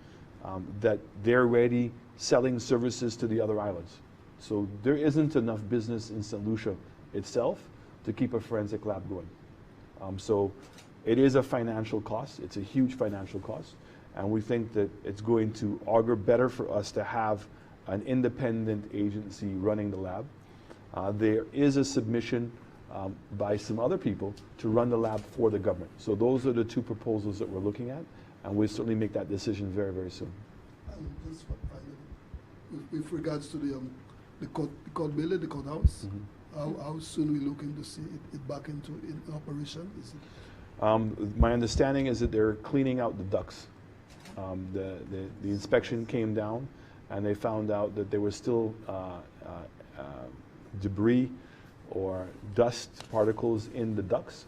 B: that they're already selling services to the other islands. So there isn't enough business in St. Lucia itself to keep a forensic lab going. So it is a financial cost. It's a huge financial cost. And we think that it's going to augur better for us to have an independent agency running the lab. There is a submission by some other people to run the lab for the government. So those are the 2 proposals that we're looking at, and we'll certainly make that decision very, very soon.
F: Just finally, with regards to the court building, the courthouse, how soon we looking to see it back in operation? Is it?
B: My understanding is that they're cleaning out the ducts. The inspection came down, and they found out that there was still debris or dust particles in the ducts.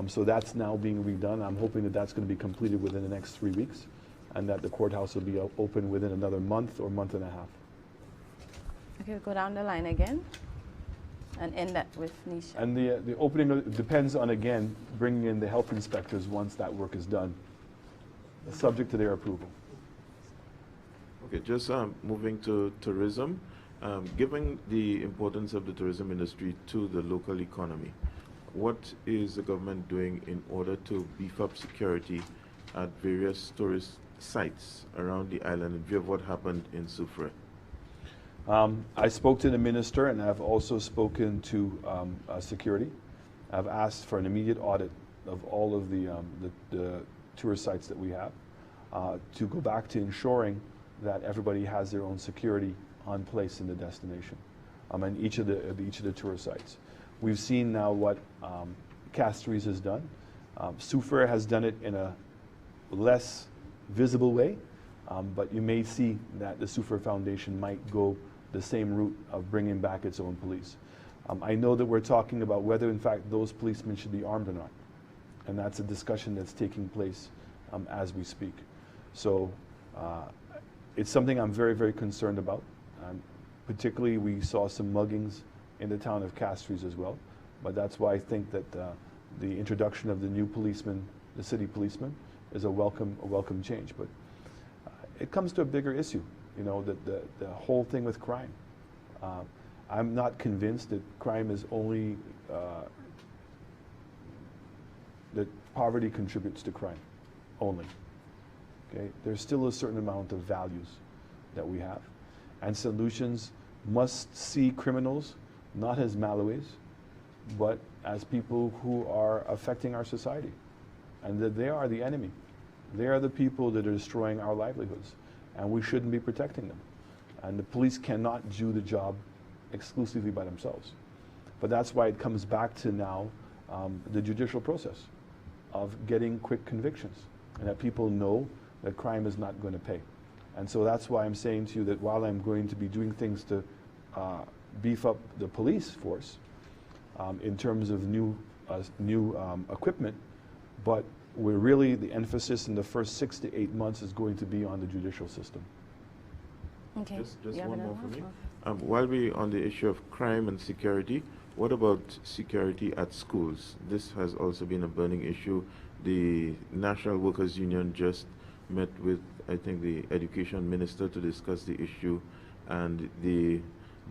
B: So that's now being redone. I'm hoping that that's going to be completed within the next 3 weeks, and that the courthouse will be open within another month or month and a half.
A: Okay, we'll go down the line again. and end that with Nisha.
B: And the opening depends on, again, bringing in the health inspectors once that work is done, subject to their approval.
E: Okay, just moving to tourism. Given the importance of the tourism industry to the local economy, what is the government doing in order to beef up security at various tourist sites around the island in view of what happened in Soufrière?
B: I spoke to the minister, and I've also spoken to security. I've asked for an immediate audit of all of the tourist sites that we have to go back to ensuring that everybody has their own security on place in the destination, and each of the tourist sites. We've seen now what Castries has done. Soufrière has done it in a less visible way, but you may see that the Soufrière Foundation might go the same route of bringing back its own police. I know that we're talking about whether, in fact, those policemen should be armed or not, and that's a discussion that's taking place as we speak. So it's something I'm very, very concerned about. Particularly, we saw some muggings in the town of Castries as well, but that's why I think that the introduction of the new policeman, the city policeman, is a welcome change. But it comes to a bigger issue, you know, the whole thing with crime. I'm not convinced that crime is only, that poverty contributes to crime only. Okay? There's still a certain amount of values that we have. And SaintLucians must see criminals not as Malawi's, but as people who are affecting our society. And that they are the enemy. They are the people that are destroying our livelihoods. And we shouldn't be protecting them. And the police cannot do the job exclusively by themselves. But that's why it comes back to now the judicial process of getting quick convictions. And that people know that crime is not going to pay. And so that's why I'm saying to you that while I'm going to be doing things to beef up the police force in terms of new equipment, but we're really, the emphasis in the first 6 to 8 months is going to be on the judicial system.
A: Okay.
E: Just one more for me. While we're on the issue of crime and security, what about security at schools? This has also been a burning issue. The National Workers Union just met with, I think, the education minister to discuss the issue and the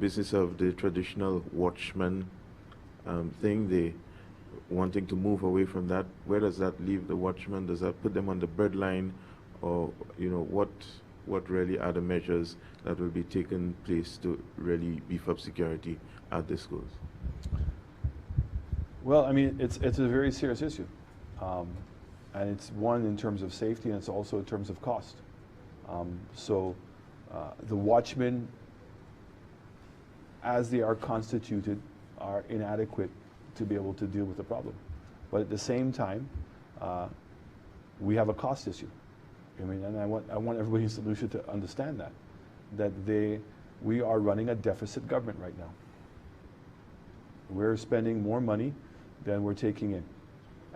E: business of the traditional watchman thing. They wanting to move away from that. Where does that leave the watchmen? Does that put them on the breadline, or you know what really are the measures that will be taken place to really beef up security at the schools?
B: Well, I mean, it's a very serious issue, and it's one in terms of safety, and it's also in terms of cost. So the watchmen, as they are constituted, are inadequate to be able to deal with the problem. But at the same time, we have a cost issue. I mean, and I want everybody in SaintLucia to understand that we are running a deficit government right now. We're spending more money than we're taking in,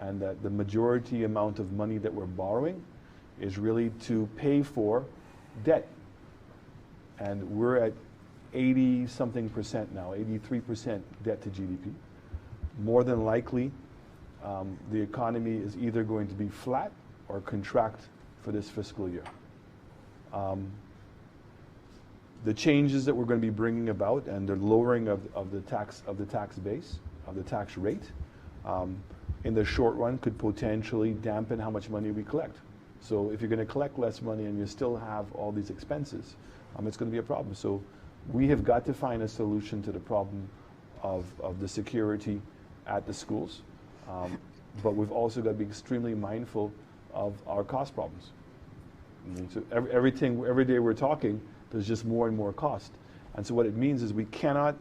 B: and that the majority amount of money that we're borrowing is really to pay for debt. And we're at 80-something% now, 83% debt to GDP. More than likely, the economy is either going to be flat or contract for this fiscal year. The changes that we're going to be bringing about and the lowering of the tax base, of the tax rate, in the short run could potentially dampen how much money we collect. So if you're going to collect less money and you still have all these expenses, it's going to be a problem. So we have got to find a solution to the problem of the security at the schools, but we've also got to be extremely mindful of our cost problems. So every day we're talking, there's just more and more cost. And so what it means is we cannot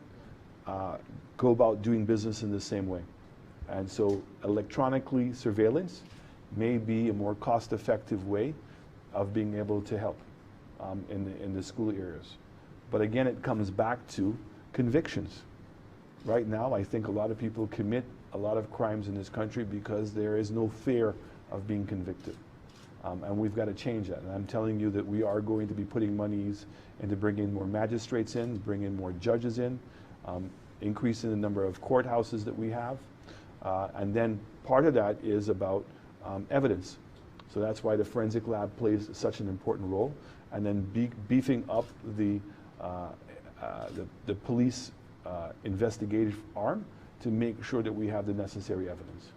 B: go about doing business in the same way. And so electronically surveillance may be a more cost-effective way of being able to help in the school areas. But again, it comes back to convictions. Right now, I think a lot of people commit a lot of crimes in this country because there is no fear of being convicted. And we've got to change that. And I'm telling you that we are going to be putting monies into bringing more magistrates in, bringing more judges in. increasing the number of courthouses that we have. And then part of that is about evidence. So that's why the forensic lab plays such an important role. And then beefing up the police investigative arm to make sure that we have the necessary evidence.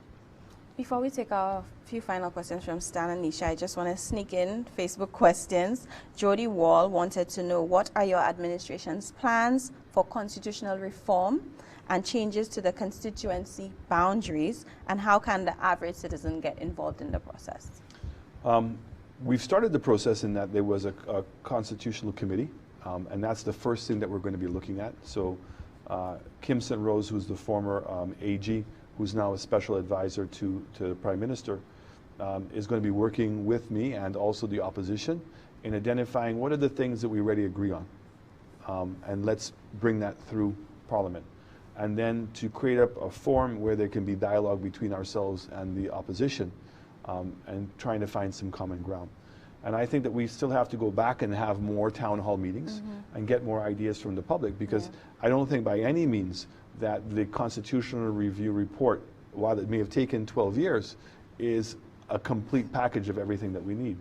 A: Before we take a few final questions from Stan and Nisha, I just want to sneak in Facebook questions. Jody Wall wanted to know, what are your administration's plans for constitutional reform and changes to the constituency boundaries, and how can the average citizen get involved in the process?
B: We've started the process in that there was a constitutional committee, and that's the first thing that we're going to be looking at. So Kim St. Rose, who's the former AG, who's now a special advisor to the Prime Minister, is going to be working with me and also the opposition in identifying what are the things that we already agree on. And let's bring that through Parliament. And then to create up a forum where there can be dialogue between ourselves and the opposition, and trying to find some common ground. And I think that we still have to go back and have more town hall meetings and get more ideas from the public, because I don't think by any means that the Constitutional Review report, while it may have taken 12 years, is a complete package of everything that we need.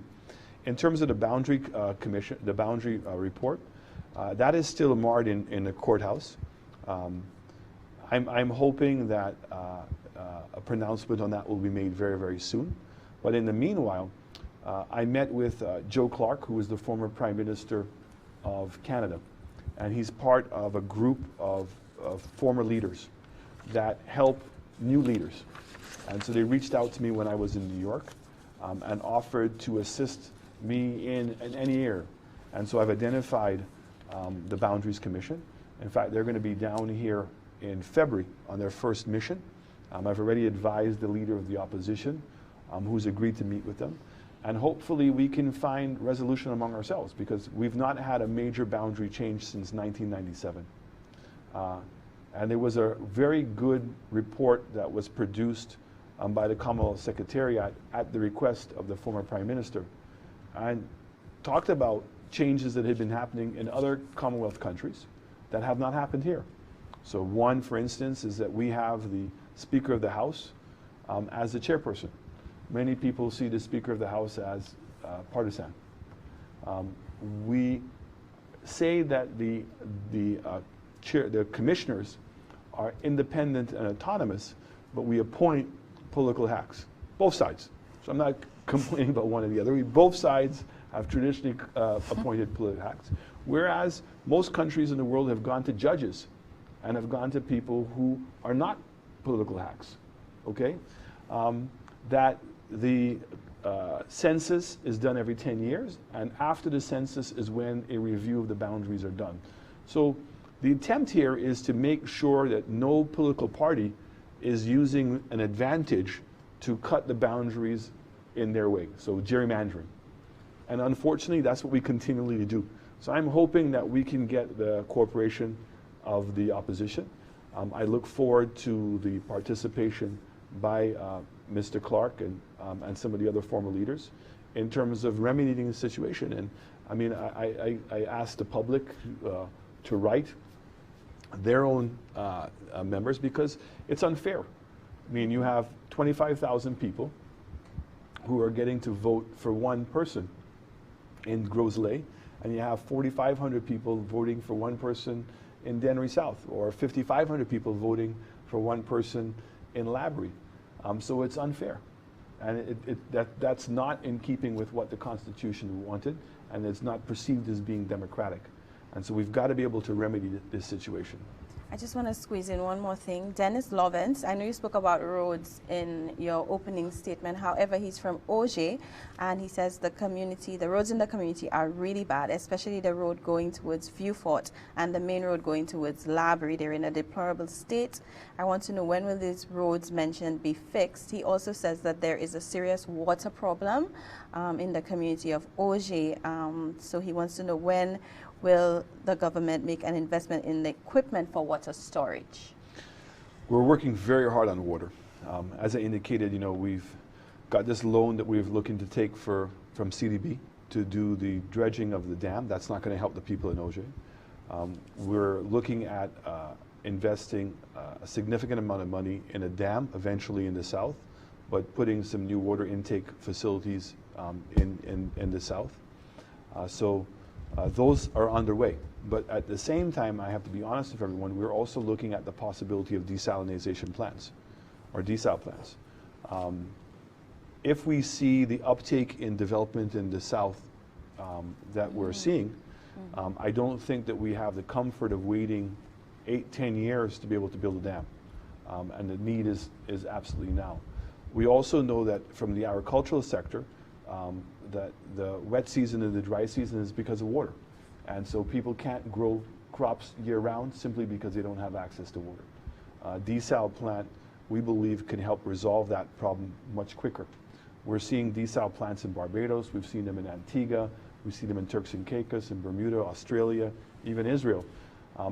B: In terms of the boundary commission, the boundary report, that is still marred in the courthouse. I'm hoping that a pronouncement on that will be made very, very soon. But in the meanwhile, I met with Joe Clark, who is the former Prime Minister of Canada, and he's part of a group of former leaders that help new leaders. And so they reached out to me when I was in New York and offered to assist me in any area. And so I've identified the Boundaries Commission. In fact, they're going to be down here in February on their first mission. I've already advised the leader of the opposition, who's agreed to meet with them. And hopefully we can find resolution among ourselves, because we've not had a major boundary change since 1997. And there was a very good report that was produced by the Commonwealth Secretariat at the request of the former Prime Minister, and talked about changes that had been happening in other Commonwealth countries that have not happened here. So one, for instance, is that we have the Speaker of the House as the chairperson. Many people see the Speaker of the House as partisan. We say that the commissioners are independent and autonomous, but we appoint political hacks, both sides. So I'm not complaining about one or the other. Both sides have traditionally appointed political hacks, whereas most countries in the world have gone to judges and have gone to people who are not political hacks, okay? That the census is done every 10 years, and after the census is when a review of the boundaries are done. So the attempt here is to make sure that no political party is using an advantage to cut the boundaries in their way, so gerrymandering. And unfortunately, that's what we continually do. So I'm hoping that we can get the cooperation of the opposition. I look forward to the participation by Mr. Clark and some of the other former leaders in terms of remedying the situation. And I mean, I asked the public to write their own members, because it's unfair. I mean, you have 25,000 people who are getting to vote for one person in Gros Islet, and you have 4,500 people voting for one person in Dennery South, or 5,500 people voting for one person in Labrie. So it's unfair. And that's not in keeping with what the Constitution wanted, and it's not perceived as being democratic. And so we've got to be able to remedy this situation.
A: I just want to squeeze in one more thing. Dennis Lovins, I know you spoke about roads in your opening statement. However, he's from Auger, and he says the roads in the community are really bad, especially the road going towards Vieux-Fort and the main road going towards Labrie. They're in a deplorable state. I want to know, when will these roads mentioned be fixed? He also says that there is a serious water problem in the community of Auger. So he wants to know, when will the government make an investment in the equipment for water storage?
B: We're working very hard on water. As I indicated, you know, we've got this loan that we're looking to take from CDB to do the dredging of the dam. That's not going to help the people in Auger. We're looking at investing a significant amount of money in a dam, eventually in the south, but putting some new water intake facilities in the south. So those are underway. But at the same time, I have to be honest with everyone, we're also looking at the possibility of desalination plants, or desal plants. If we see the uptake in development in the south that we're seeing, I don't think that we have the comfort of waiting 8-10 years to be able to build a dam. And the need is absolutely now. We also know that from the agricultural sector, that the wet season and the dry season is because of water. And so people can't grow crops year-round simply because they don't have access to water. Desal plant, we believe, can help resolve that problem much quicker. We're seeing desal plants in Barbados, we've seen them in Antigua, we've seen them in Turks and Caicos, in Bermuda, Australia, even Israel.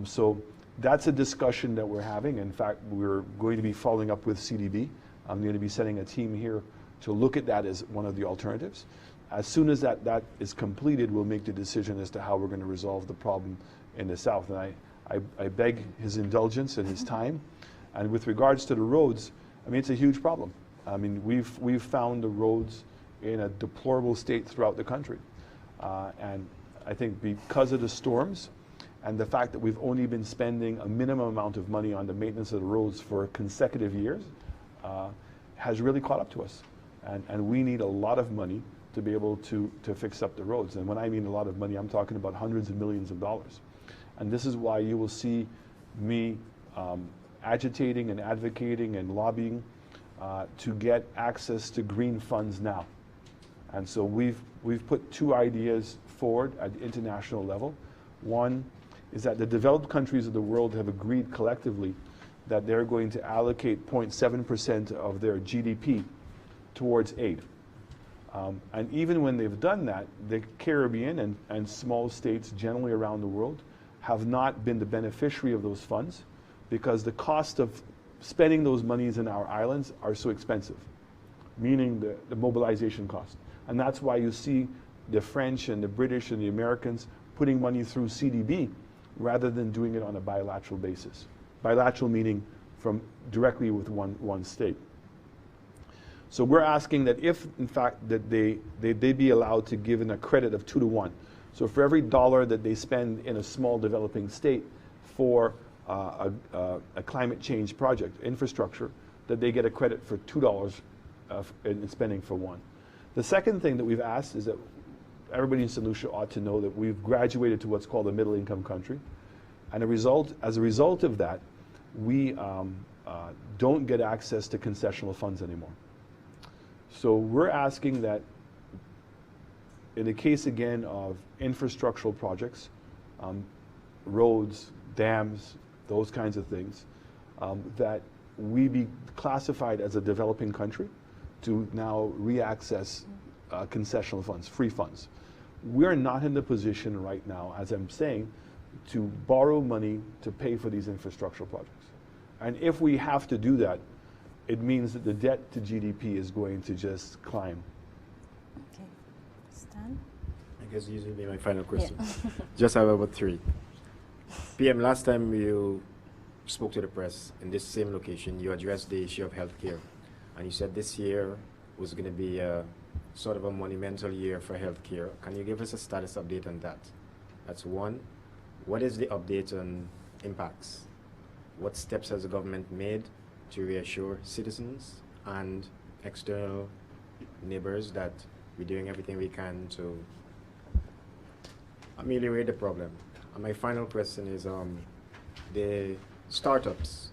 B: So that's a discussion that we're having. In fact, we're going to be following up with CDB. I'm going to be sending a team here to look at that as one of the alternatives. As soon as that is completed, we'll make the decision as to how we're going to resolve the problem in the south. And I beg his indulgence and his time. And with regards to the roads, I mean, it's a huge problem. I mean, we've found the roads in a deplorable state throughout the country. And I think because of the storms and the fact that we've only been spending a minimum amount of money on the maintenance of the roads for consecutive years, has really caught up to us. And we need a lot of money to be able to fix up the roads. And when I mean a lot of money, I'm talking about hundreds of millions of dollars. And this is why you will see me agitating and advocating and lobbying to get access to green funds now. And so we've put two ideas forward at the international level. One is that the developed countries of the world have agreed collectively that they're going to allocate 0.7% of their GDP towards aid. And even when they've done that, the Caribbean and small states generally around the world have not been the beneficiary of those funds because the cost of spending those monies in our islands are so expensive, meaning the mobilization cost. And that's why you see the French and the British and the Americans putting money through CDB rather than doing it on a bilateral basis. Bilateral meaning from directly with one state. So we're asking that if, in fact, that they be allowed to give in a credit of 2 to 1. So for every dollar that they spend in a small developing state for a climate change project, infrastructure, that they get a credit for $2 in spending for 1. The second thing that we've asked is that everybody in St. Lucia ought to know that we've graduated to what's called a middle income country. And as a result of that, we don't get access to concessional funds anymore. So we're asking that in the case again of infrastructural projects, roads, dams, those kinds of things, that we be classified as a developing country to now re-access concessional funds, free funds. We're not in the position right now, as I'm saying, to borrow money to pay for these infrastructural projects. And if we have to do that, it means that the debt to GDP is going to just climb.
A: Okay. Stan?
D: I guess this will be my final question.
A: Yeah.
D: Just have about 3. PM, last time you spoke to the press in this same location, you addressed the issue of healthcare. And you said this year was going to be a sort of a monumental year for healthcare. Can you give us a status update on that? That's one. What is the update on impacts? What steps has the government made to reassure citizens and external neighbors that we're doing everything we can to ameliorate the problem? And my final question is the startups.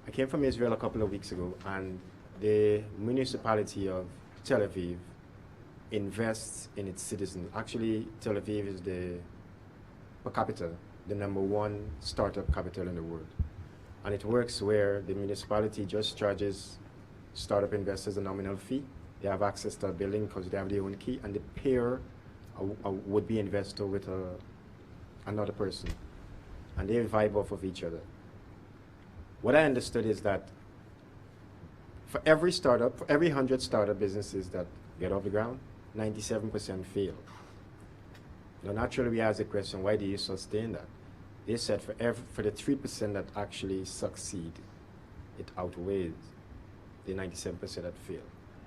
D: I came from Israel a couple of weeks ago, and the municipality of Tel Aviv invests in its citizens. Actually, Tel Aviv is per capita, the #1 startup capital in the world. And it works where the municipality just charges startup investors a nominal fee. They have access to a building because they have their own key, and they pair a would-be investor with another person. And they vibe off of each other. What I understood is that for every 100 startup businesses that get off the ground, 97% fail. Now, naturally, we ask the question, why do you sustain that? they said for the 3% that actually succeed, it outweighs the 97% that fail.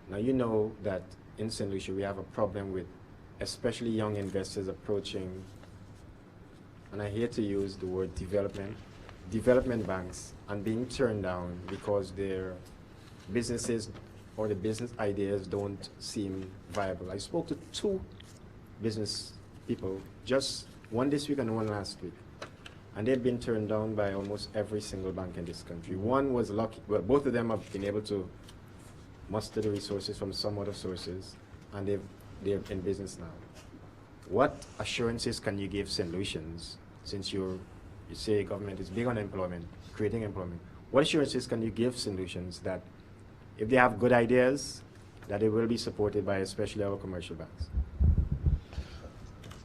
D: Now you know that in St. Lucia we have a problem with especially young investors approaching, and I hate to use the word development banks, and being turned down because their businesses or the business ideas don't seem viable. I spoke to 2 business people, just one this week and one last week, and they've been turned down by almost every single bank in this country. One was lucky, well, both of them have been able to muster the resources from some other sources, and they're in business now. What assurances can you give St. Lucians, since you say government is big on employment, creating employment? What assurances can you give St. Lucians that if they have good ideas, that they will be supported by especially our commercial banks?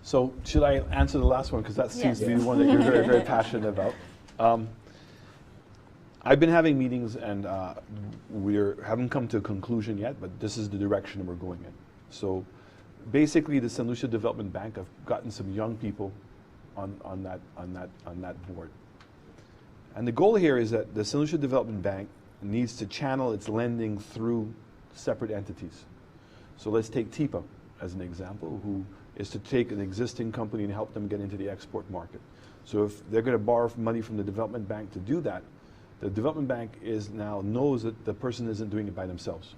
B: So should I answer the last one, because that seems to be the one that you're very, very passionate about. I've been having meetings, and we haven't come to a conclusion yet, but this is the direction we're going in. So basically, the St. Lucia Development Bank, I've gotten some young people on that board. And the goal here is that the St. Lucia Development Bank needs to channel its lending through separate entities. So let's take TIPA as an example, who is to take an existing company and help them get into the export market. So if they're going to borrow money from the development bank to do that, the development bank knows that the person isn't doing it by themselves.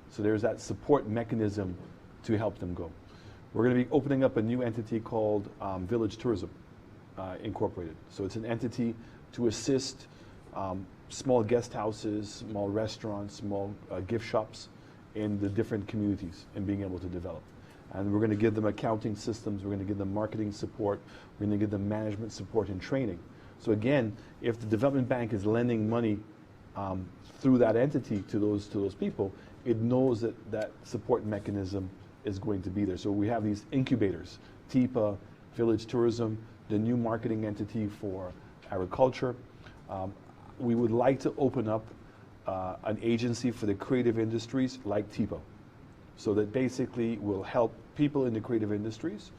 B: So there's that support mechanism to help them go. We're going to be opening up a new entity called Village Tourism Incorporated. So it's an entity to assist small guest houses, small restaurants, small gift shops in the different communities in being able to develop. And we're going to give them accounting systems, we're going to give them marketing support, we're going to give them management support and training. So again, if the development bank is lending money through that entity to those people, it knows that that support mechanism is going to be there. So we have these incubators, TIPA, Village Tourism, the new marketing entity for agriculture. We would like to open up an agency for the creative industries like TIPA, so that basically will help people in the creative industries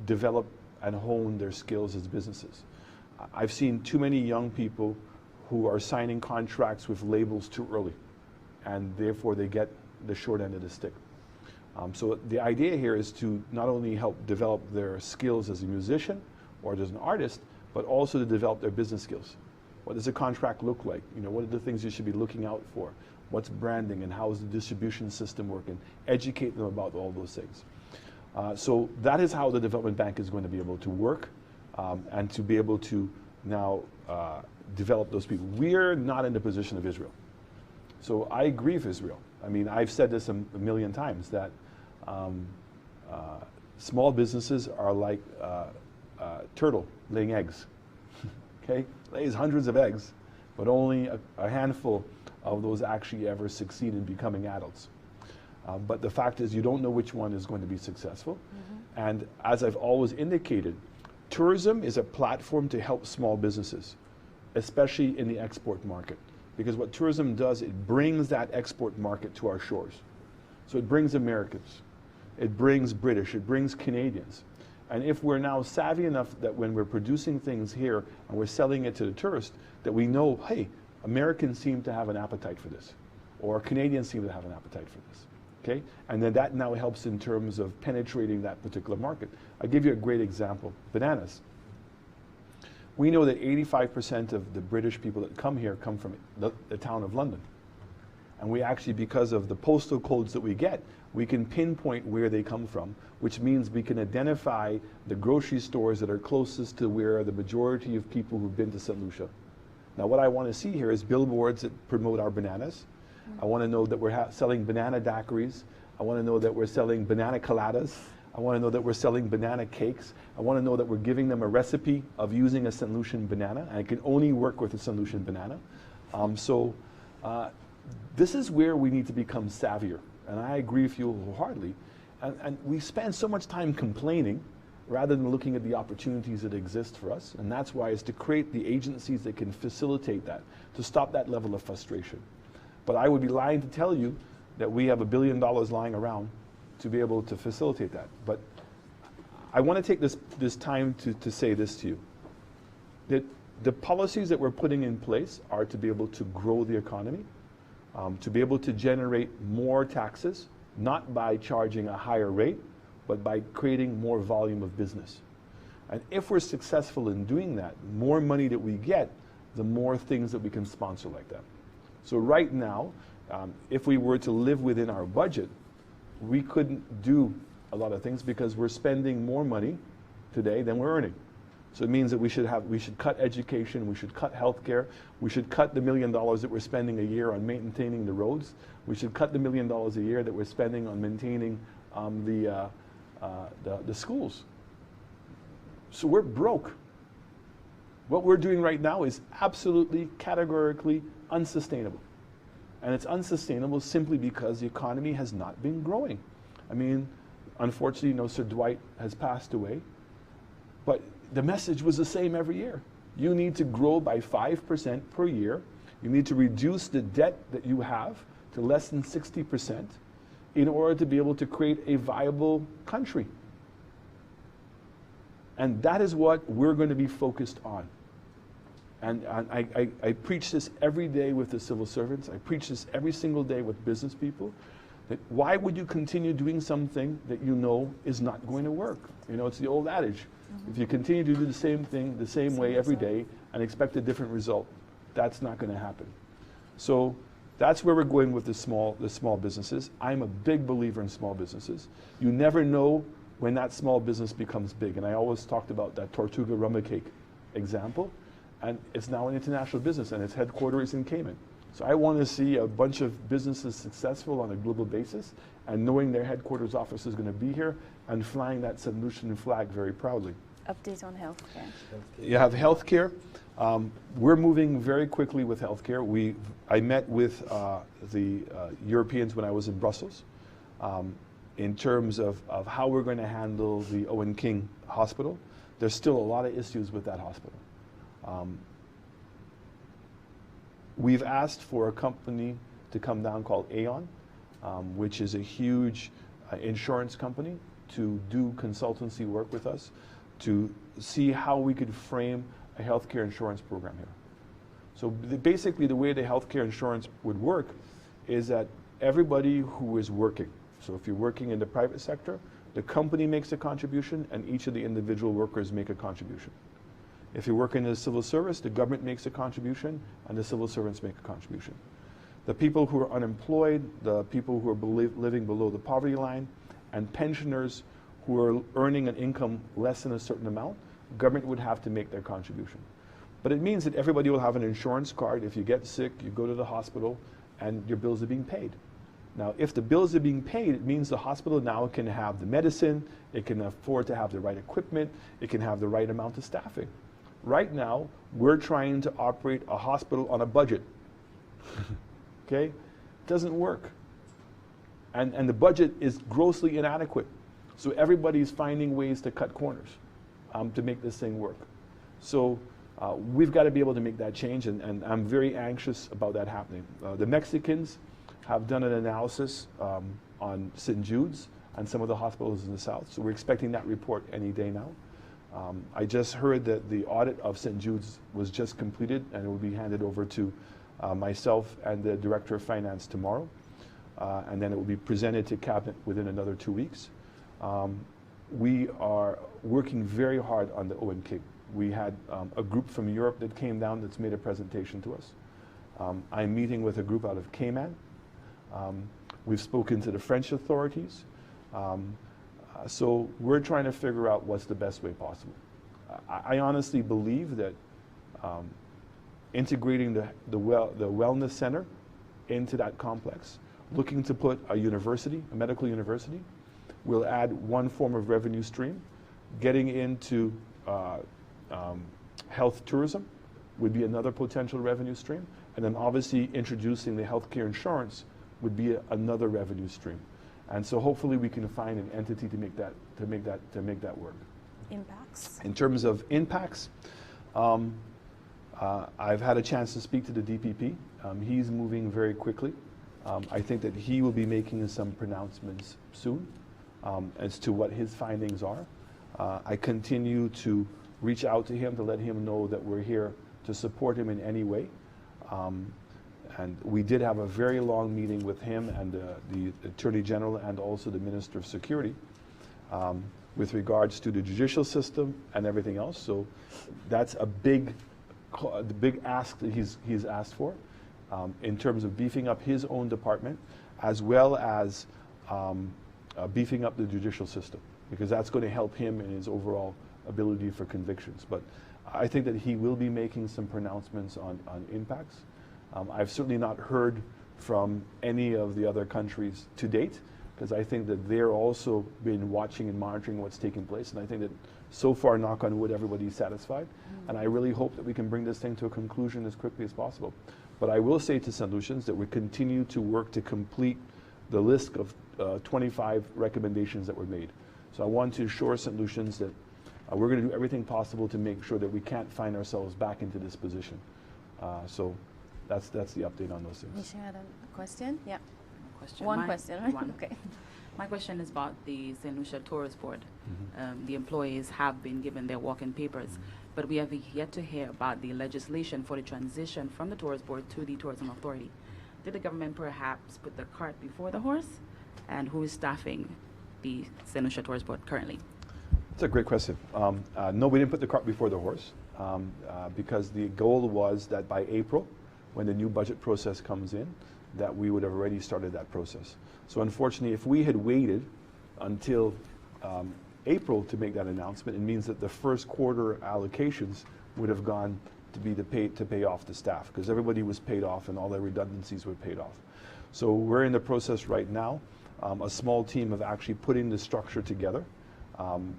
B: develop and hone their skills as businesses. I've seen too many young people who are signing contracts with labels too early, and therefore they get the short end of the stick. So the idea here is to not only help develop their skills as a musician or as an artist, but also to develop their business skills. What does a contract look like? You know, what are the things you should be looking out for? What's branding, and how is the distribution system working? Educate them about all those things. So that is how the development bank is going to be able to work and to be able to now develop those people. We're not in the position of Israel. So I agree with Israel. I mean, I've said this a million times, that small businesses are like turtle laying eggs. Okay, lays hundreds of eggs, but only a handful of those actually ever succeed in becoming adults. But the fact is, you don't know which one is going to be successful. Mm-hmm. And as I've always indicated, tourism is a platform to help small businesses, especially in the export market. Because what tourism does, it brings that export market to our shores. So it brings Americans, it brings British, it brings Canadians. And if we're now savvy enough that when we're producing things here and we're selling it to the tourist, that we know, hey, Americans seem to have an appetite for this, or Canadians seem to have an appetite for this, okay? And then that now helps in terms of penetrating that particular market. I'll give you a great example, bananas. We know that 85% of the British people that come here come from the town of London. And we actually, because of the postal codes that we get, we can pinpoint where they come from, which means we can identify the grocery stores that are closest to where the majority of people who've been to St. Lucia. Now what I want to see here is billboards that promote our bananas. I want to know that we're selling banana daiquiris. I want to know that we're selling banana coladas. I want to know that we're selling banana cakes. I want to know that we're giving them a recipe of using a St. Lucian banana, and I can only work with a St. Lucian banana. This is where we need to become savvier, and I agree with you wholeheartedly. And we spend so much time complaining rather than looking at the opportunities that exist for us, and that's why it's to create the agencies that can facilitate that, to stop that level of frustration. But I would be lying to tell you that we have $1 billion lying around to be able to facilitate that. But I want to take this time to say this to you. The policies that we're putting in place are to be able to grow the economy, to be able to generate more taxes, not by charging a higher rate, but by creating more volume of business. And if we're successful in doing that, more money that we get, the more things that we can sponsor like that. So right now, if we were to live within our budget, we couldn't do a lot of things because we're spending more money today than we're earning. So it means that we should cut education, we should cut healthcare, we should cut the $1 million that we're spending a year on maintaining the roads, we should cut the $1 million a year that we're spending on maintaining the schools. So we're broke. What we're doing right now is absolutely, categorically unsustainable. And it's unsustainable simply because the economy has not been growing. I mean, unfortunately, Sir Dwight has passed away, but the message was the same every year. You need to grow by 5% per year. You need to reduce the debt that you have to less than 60% in order to be able to create a viable country. And that is what we're going to be focused on. And I preach this every day with the civil servants. I preach this every single day with business people. That why would you continue doing something that you know is not going to work? It's the old adage. If you continue to do the same thing the same way every day and expect a different result, that's not going to happen. So that's where we're going with the small businesses. I'm a big believer in small businesses. You never know when that small business becomes big. And I always talked about that Tortuga Rumma Cake example. And it's now an international business, and its headquarters is in Cayman. So I want to see a bunch of businesses successful on a global basis, and knowing their headquarters office is going to be here, and flying that St. flag very proudly.
A: Update on healthcare.
B: You have healthcare. We're moving very quickly with healthcare. I met with the Europeans when I was in Brussels in terms of how we're going to handle the Owen King Hospital. There's still a lot of issues with that hospital. We've asked for a company to come down called Aon, which is a huge insurance company, to do consultancy work with us to see how we could frame a healthcare insurance program here. So basically the way the healthcare insurance would work is that everybody who is working, so if you're working in the private sector, the company makes a contribution and each of the individual workers make a contribution. If you work in the civil service, the government makes a contribution and the civil servants make a contribution. The people who are unemployed, the people who are living below the poverty line, and pensioners who are earning an income less than a certain amount, government would have to make their contribution. But it means that everybody will have an insurance card. If you get sick, you go to the hospital and your bills are being paid. Now, if the bills are being paid, it means the hospital now can have the medicine, it can afford to have the right equipment, it can have the right amount of staffing. Right now, we're trying to operate a hospital on a budget. Okay? It doesn't work. And the budget is grossly inadequate. So everybody's finding ways to cut corners to make this thing work. So we've got to be able to make that change, and I'm very anxious about that happening. The Mexicans have done an analysis on St. Jude's and some of the hospitals in the South, so we're expecting that report any day now. I just heard that the audit of St. Jude's was just completed, and it will be handed over to myself and the Director of Finance tomorrow, and then it will be presented to Cabinet within another 2 weeks. We are working very hard on the Owen King. We had a group from Europe that came down that's made a presentation to us. I'm meeting with a group out of Cayman. We've spoken to the French authorities. So we're trying to figure out what's the best way possible. I honestly believe that integrating the wellness center into that complex, looking to put a university, a medical university, will add one form of revenue stream. Getting into health tourism would be another potential revenue stream. And then obviously introducing the healthcare insurance would be another revenue stream. And so hopefully we can find an entity to make that work.
A: Impacts?
B: In terms of impacts, I've had a chance to speak to the DPP. He's moving very quickly. I think that he will be making some pronouncements soon as to what his findings are. I continue to reach out to him to let him know that we're here to support him in any way. And we did have a very long meeting with him and the Attorney General and also the Minister of Security with regards to the judicial system and everything else. So that's a the big ask that he's asked for in terms of beefing up his own department, as well as beefing up the judicial system, because that's going to help him in his overall ability for convictions. But I think that he will be making some pronouncements on impacts. I've certainly not heard from any of the other countries to date, because I think that they're also been watching and monitoring what's taking place, and I think that so far, knock on wood, everybody's satisfied. And I really hope that we can bring this thing to a conclusion as quickly as possible. But I will say to St. Lucians that we continue to work to complete the list of 25 recommendations that were made. So I want to assure St. Lucians that we're going to do everything possible to make sure that we can't find ourselves back into this position. So that's the update on those things.
A: Nisha had a question? Yeah.
C: Question.
A: One question, right?
C: One.
A: Okay.
C: My question is about the St. Lucia Tourist Board. The employees have been given their walk-in papers, but we have yet to hear about the legislation for the transition from the Tourist Board to the Tourism Authority. Did the government perhaps put the cart before the horse? And who is staffing the St. Lucia Tourist Board currently?
B: That's a great question. No, we didn't put the cart before the horse because the goal was that by April, when the new budget process comes in, that we would have already started that process. So unfortunately, if we had waited until April to make that announcement, it means that the first quarter allocations would have gone to pay off the staff, because everybody was paid off and all their redundancies were paid off. So we're in the process right now, a small team of actually putting the structure together.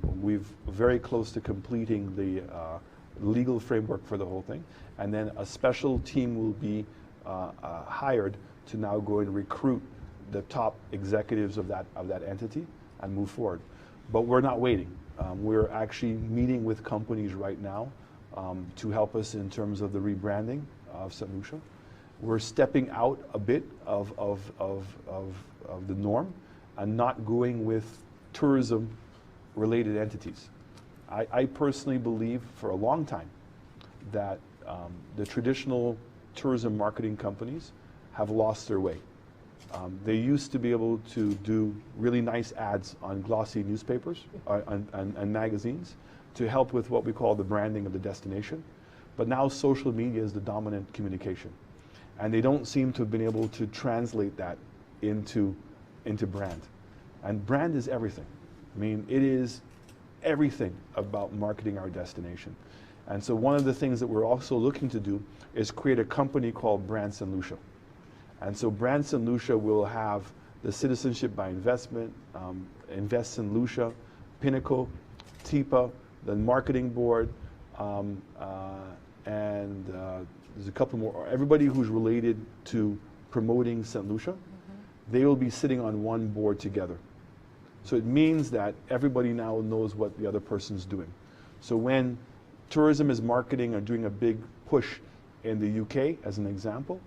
B: We're very close to completing the legal framework for the whole thing, and then a special team will be hired to now go and recruit the top executives of that entity and move forward. But we're not waiting. We're actually meeting with companies right now to help us in terms of the rebranding of St. Lucia. We're stepping out a bit of the norm and not going with tourism-related entities. I personally believe for a long time that the traditional tourism marketing companies have lost their way. They used to be able to do really nice ads on glossy newspapers and magazines to help with what we call the branding of the destination. But now social media is the dominant communication. And they don't seem to have been able to translate that into brand. And brand is everything. I mean, it is everything about marketing our destination. And so one of the things that we're also looking to do is create a company called Brand St. Lucia. And so Brand St. Lucia will have the Citizenship by Investment, Invest St. Lucia, Pinnacle, TIPA, the marketing board, and there's a couple more. Everybody who's related to promoting St. Lucia, they will be sitting on one board together. So it means that everybody now knows what the other person's doing. So when tourism is marketing or doing a big push in the UK, as an example,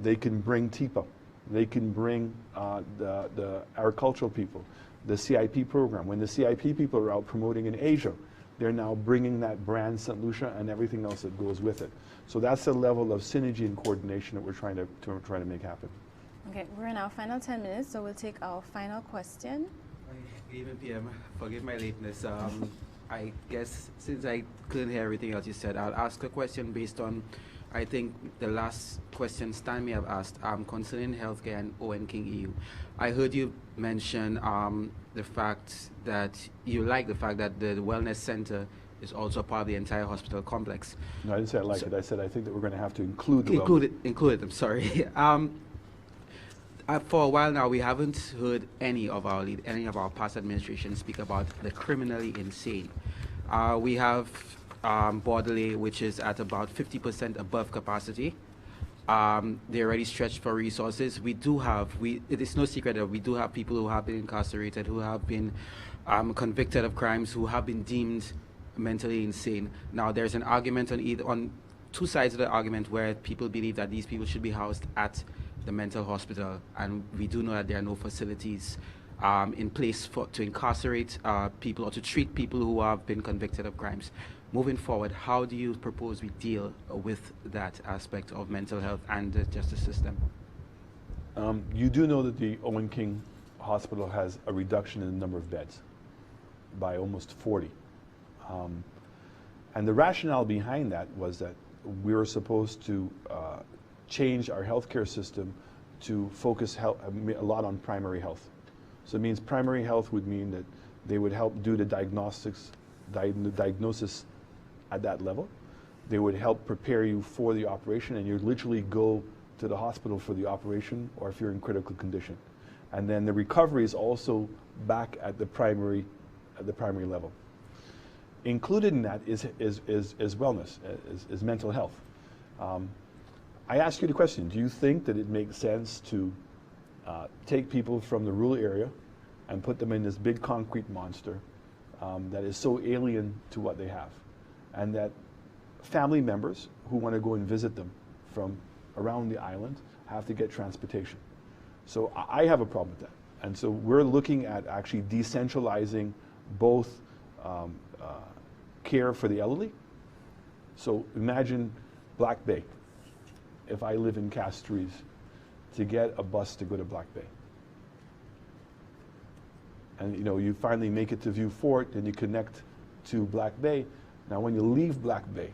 B: they can bring TIPA, they can bring the agricultural people, the CIP program. When the CIP people are out promoting in Asia, they're now bringing that brand St. Lucia and everything else that goes with it. So that's the level of synergy and coordination that we're trying to make happen.
A: Okay, we're in our final 10 minutes, so we'll take our final question.
G: Good evening, PM. Forgive my lateness. I guess since I couldn't hear everything else you said, I'll ask a question based on, I think, the last question Stan may have asked concerning healthcare and Owen King EU. I heard you mention the fact that you like the fact that the wellness center is also part of the entire hospital complex. No,
B: I didn't say I like it. I said I think that we're going to have to include the
G: include it. I'm sorry. For a while now, we haven't heard any of our past administrations speak about the criminally insane. We have Bordelais, which is at about 50% above capacity. They're already stretched for resources. It is no secret that we do have people who have been incarcerated, who have been convicted of crimes, who have been deemed mentally insane. Now, there's an argument on two sides of the argument where people believe that these people should be housed at the mental hospital, and we do know that there are no facilities in place to incarcerate people or to treat people who have been convicted of crimes. moving forward, how do you propose we deal with that aspect of mental health and the justice system?
B: You do know that the Owen King Hospital has a reduction in the number of beds by almost 40. And the rationale behind that was that we were supposed to change our healthcare system to focus a lot on primary health. So it means primary health would mean that they would help do the diagnosis at that level. They would help prepare you for the operation, and you literally go to the hospital for the operation or if you're in critical condition. And then the recovery is also back at the primary level. Included in that is wellness, is mental health. I ask you the question, do you think that it makes sense to take people from the rural area and put them in this big concrete monster that is so alien to what they have, and that family members who want to go and visit them from around the island have to get transportation? So I have a problem with that. And so we're looking at actually decentralizing both care for the elderly. So imagine Black Bay. If I live in Castries, to get a bus to go to Black Bay. And you finally make it to View Fort, and you connect to Black Bay. Now when you leave Black Bay,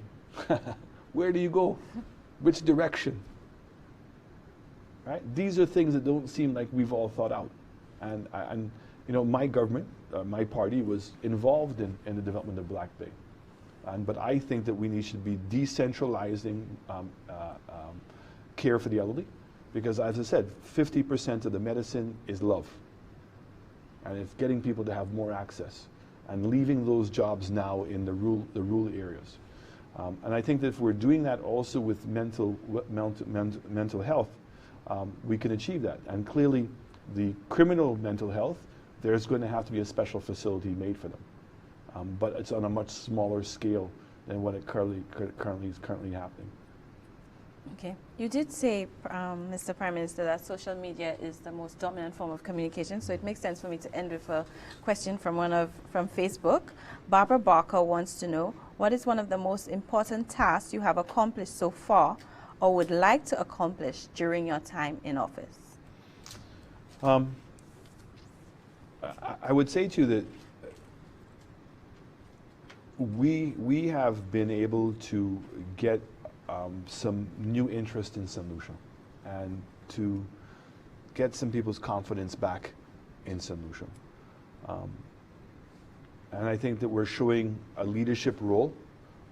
B: where do you go? Which direction? Right? These are things that don't seem like we've all thought out. And my government, my party was involved in the development of Black Bay. But I think that we should be decentralizing care for the elderly, because as I said, 50% of the medicine is love. And it's getting people to have more access and leaving those jobs now in the rural areas. And I think that if we're doing that also with mental health, we can achieve that. And clearly, the criminal mental health, there's going to have to be a special facility made for them. But it's on a much smaller scale than what it currently is happening.
A: Okay. You did say, Mr. Prime Minister, that social media is the most dominant form of communication, so it makes sense for me to end with a question from Facebook. Barbara Barker wants to know, what is one of the most important tasks you have accomplished so far or would like to accomplish during your time in office?
B: I would say to you that we have been able to get some new interest in SaintLucia and to get some people's confidence back in SaintLucia. And I think that we're showing a leadership role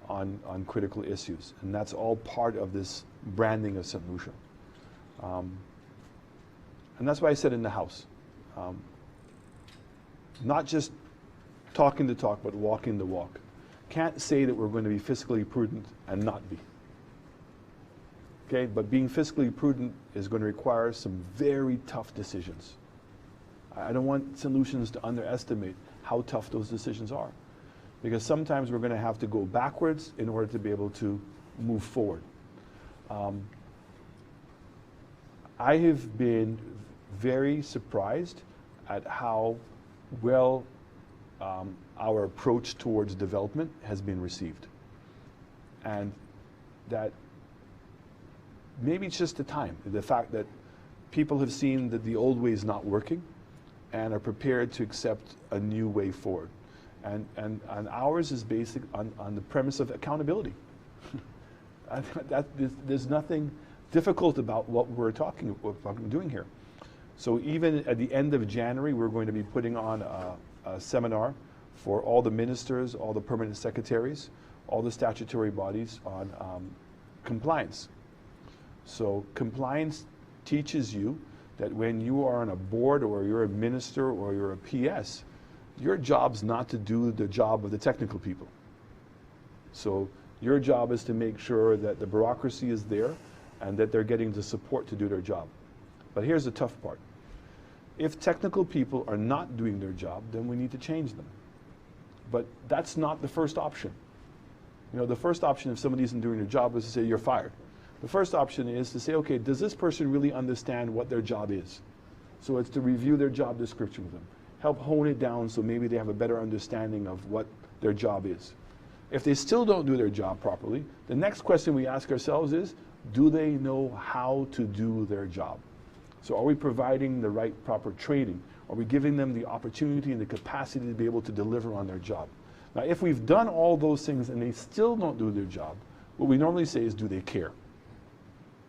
B: on critical issues, and that's all part of this branding of SaintLucia. And that's why I said in the House, not just talking the talk, but walking the walk. Can't say that we're going to be fiscally prudent and not be. Okay, but being fiscally prudent is going to require some very tough decisions. I don't want SaintLucians to underestimate how tough those decisions are, because sometimes we're going to have to go backwards in order to be able to move forward. I have been very surprised at how well our approach towards development has been received. And that maybe it's just the time, the fact that people have seen that the old way is not working and are prepared to accept a new way forward. And ours is basic on the premise of accountability. There's nothing difficult about what we're doing here. So even at the end of January, we're going to be putting on a seminar for all the ministers, all the permanent secretaries, all the statutory bodies on compliance. So compliance teaches you that when you are on a board or you're a minister or you're a PS, your job's not to do the job of the technical people. So your job is to make sure that the bureaucracy is there and that they're getting the support to do their job. But here's the tough part. If technical people are not doing their job, then we need to change them. But that's not the first option. You know, the first option if somebody isn't doing their job is to say you're fired. The first option is to say, okay, does this person really understand what their job is? So it's to review their job description with them, help hone it down so maybe they have a better understanding of what their job is. If they still don't do their job properly, the next question we ask ourselves is, do they know how to do their job? So are we providing the right proper training? Are we giving them the opportunity and the capacity to be able to deliver on their job? Now, if we've done all those things and they still don't do their job, what we normally say is, do they care?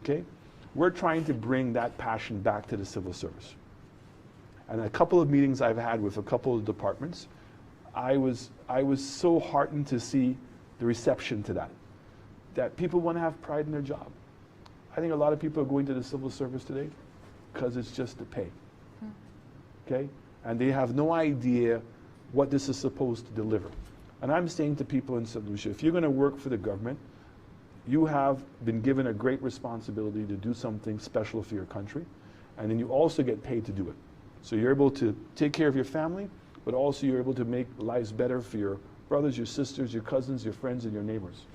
B: Okay? We're trying to bring that passion back to the civil service. And a couple of meetings I've had with a couple of departments, I was so heartened to see the reception to that people want to have pride in their job. I think a lot of people are going to the civil service today because it's just the pay. Okay? And they have no idea what this is supposed to deliver. And I'm saying to people in St. Lucia, if you're going to work for the government, you have been given a great responsibility to do something special for your country, and then you also get paid to do it. So you're able to take care of your family, but also you're able to make lives better for your brothers, your sisters, your cousins, your friends, and your neighbors.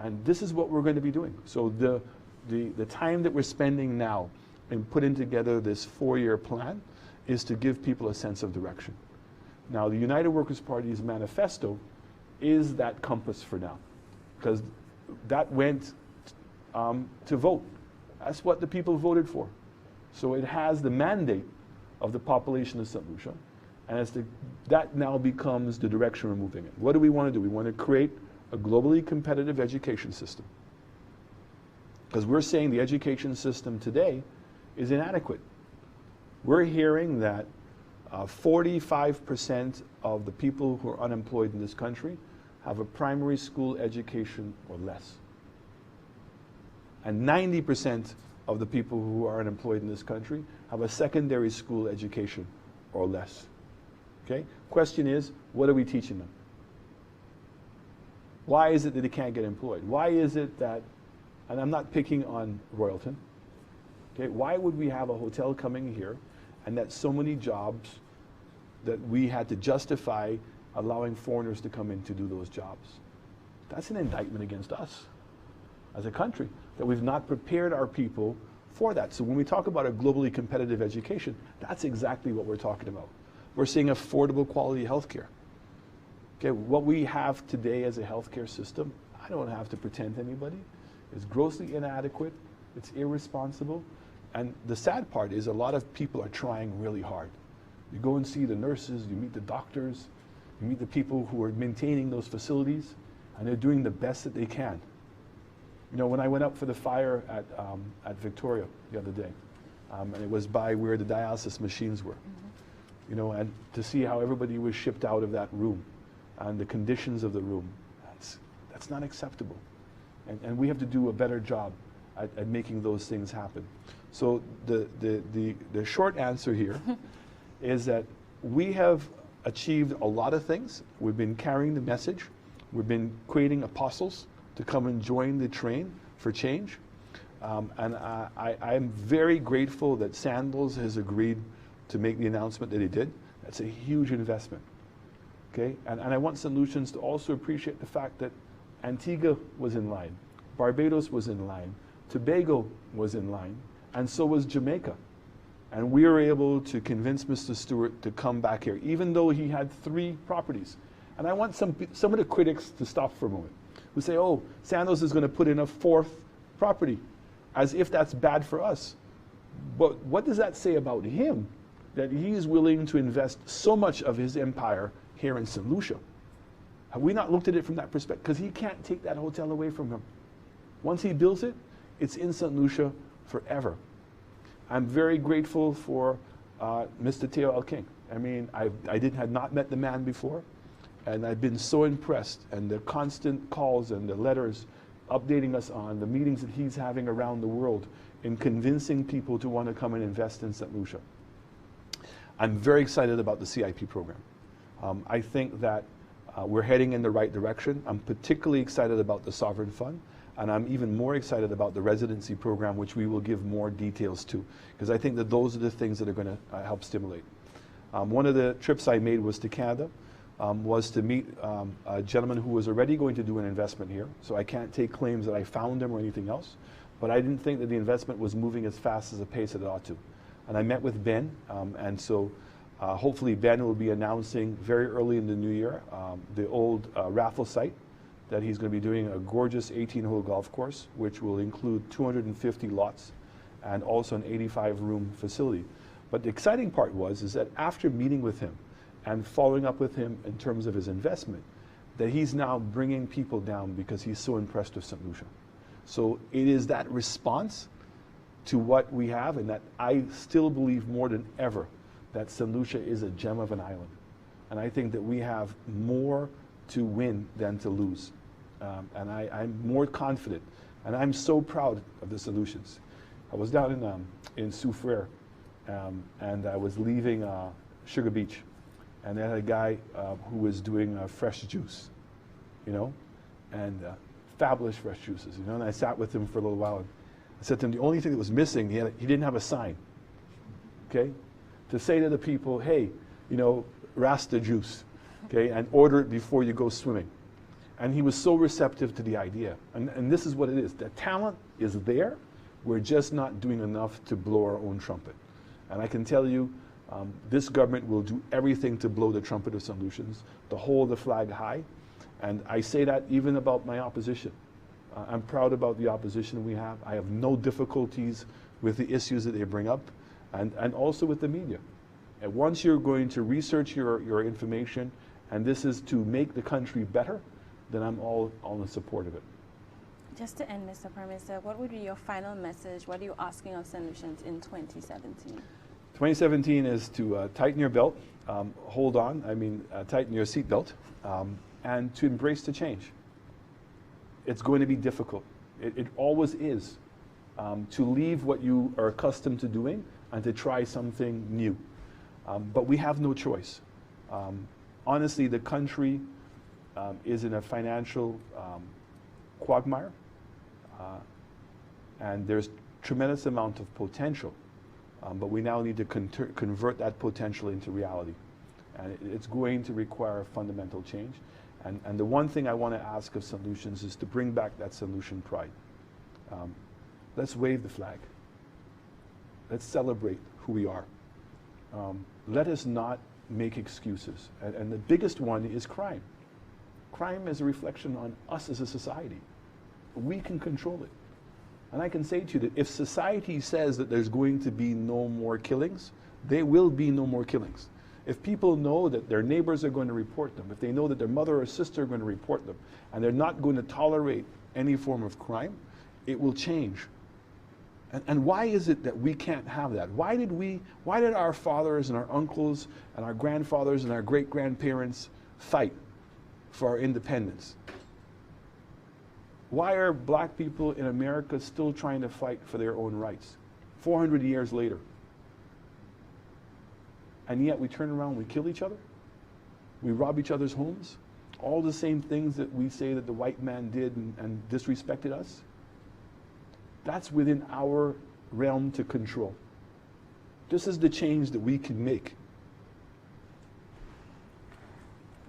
B: And this is what we're going to be doing. So the time that we're spending now in putting together this 4-year plan is to give people a sense of direction. Now, the United Workers' Party's manifesto is that compass for now, because that went to vote. That's what the people voted for. So it has the mandate of the population of St. Lucia, and that now becomes the direction we're moving in. What do we want to do? We want to create a globally competitive education system, because we're saying the education system today is inadequate. We're hearing that 45% of the people who are unemployed in this country have a primary school education or less. And 90% of the people who are unemployed in this country have a secondary school education or less. Okay? Question is, what are we teaching them? Why is it that they can't get employed? Why is it that, and I'm not picking on Royalton, okay, why would we have a hotel coming here and that so many jobs that we had to justify allowing foreigners to come in to do those jobs? That's an indictment against us as a country, that we've not prepared our people for that. So when we talk about a globally competitive education, that's exactly what we're talking about. We're seeing affordable quality healthcare. Okay, what we have today as a healthcare system, I don't have to pretend to anybody, is grossly inadequate, it's irresponsible, and the sad part is a lot of people are trying really hard. You go and see the nurses, you meet the doctors, you meet the people who are maintaining those facilities, and they're doing the best that they can. You know, when I went up for the fire at Victoria the other day, and it was by where the dialysis machines were, you know, and to see how everybody was shipped out of that room and the conditions of the room, that's not acceptable. And we have to do a better job at making those things happen. So the short answer here is that we have achieved a lot of things. We've been carrying the message. We've been creating apostles to come and join the train for change. And I'm very grateful that Sandals has agreed to make the announcement that he did. That's a huge investment. Okay? And I want St. Lucians to also appreciate the fact that Antigua was in line, Barbados was in line, Tobago was in line, and so was Jamaica. And we were able to convince Mr. Stewart to come back here, even though he had 3 properties. And I want some of the critics to stop for a moment, who say, oh, Sandals is going to put in a 4th property, as if that's bad for us. But what does that say about him, that he's willing to invest so much of his empire here in St. Lucia? Have we not looked at it from that perspective? Because he can't take that hotel away from him. Once he builds it, it's in St. Lucia forever. I'm very grateful for Mr. Teo L. King. I mean, I had not met the man before, and I've been so impressed, and the constant calls and the letters updating us on the meetings that he's having around the world in convincing people to want to come and invest in St. Lucia. I'm very excited about the CIP program. I think that we're heading in the right direction. I'm particularly excited about the Sovereign Fund, and I'm even more excited about the residency program, which we will give more details to, because I think that those are the things that are going to help stimulate. One of the trips I made was to Canada, was to meet a gentleman who was already going to do an investment here. So I can't take claims that I found him or anything else, but I didn't think that the investment was moving as fast as a pace that it ought to. And I met with Ben, and so Hopefully Ben will be announcing very early in the new year the old raffle site that he's going to be doing a gorgeous 18-hole golf course, which will include 250 lots and also an 85-room facility. But the exciting part is that after meeting with him and following up with him in terms of his investment, that he's now bringing people down because he's so impressed with St. Lucia. So it is that response to what we have, and that I still believe more than ever that St. Lucia is a gem of an island. And I think that we have more to win than to lose. And I'm more confident, and I'm so proud of the solutions. I was down in Soufriere, and I was leaving Sugar Beach, and they had a guy who was doing fresh juice, you know, and fabulous fresh juices, you know, and I sat with him for a little while, and I said to him, the only thing that was missing, he didn't have a sign, okay, to say to the people, hey, you know, Rasta juice, okay, and order it before you go swimming. And he was so receptive to the idea. And this is what it is. The talent is there. We're just not doing enough to blow our own trumpet. And I can tell you, this government will do everything to blow the trumpet of St. Lucians, to hold the flag high. And I say that even about my opposition. I'm proud about the opposition we have. I have no difficulties with the issues that they bring up, and also with the media. And once you're going to research your information, and this is to make the country better, then I'm all in support of it.
A: Just to end, Mr. Prime Minister, what would be your final message? What are you asking of St. Lucians in 2017?
B: 2017 is to tighten your belt, hold on, tighten your seatbelt, and to embrace the change. It's going to be difficult. It always is. To leave what you are accustomed to doing and to try something new. But we have no choice. Honestly, the country is in a financial quagmire, and there's tremendous amount of potential, but we now need to convert that potential into reality, and it's going to require fundamental change. And the one thing I want to ask of St. Lucians is to bring back that St. Lucian pride. Let's wave the flag. Let's celebrate who we are. Let us not make excuses. And the biggest one is crime. Crime is a reflection on us as a society. We can control it. And I can say to you that if society says that there's going to be no more killings, there will be no more killings. If people know that their neighbors are going to report them, if they know that their mother or sister are going to report them, and they're not going to tolerate any form of crime, it will change. And why is it that we can't have that? Why did our fathers and our uncles and our grandfathers and our great-grandparents fight for our independence? Why are black people in America still trying to fight for their own rights 400 years later? And yet we turn around and we kill each other? We rob each other's homes? All the same things that we say that the white man did and disrespected us? That's within our realm to control. This is the change that we can make.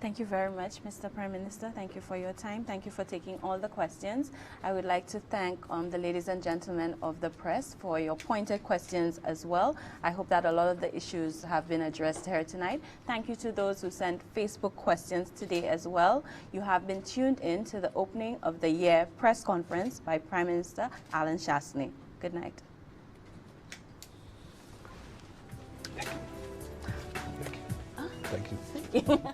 A: Thank you very much, Mr. Prime Minister. Thank you for your time. Thank you for taking all the questions. I would like to thank the ladies and gentlemen of the press for your pointed questions as well. I hope that a lot of the issues have been addressed here tonight. Thank you to those who sent Facebook questions today as well. You have been tuned in to the opening of the year press conference by Prime Minister Alan Shastney. Good night.
B: Thank you.
A: Thank you.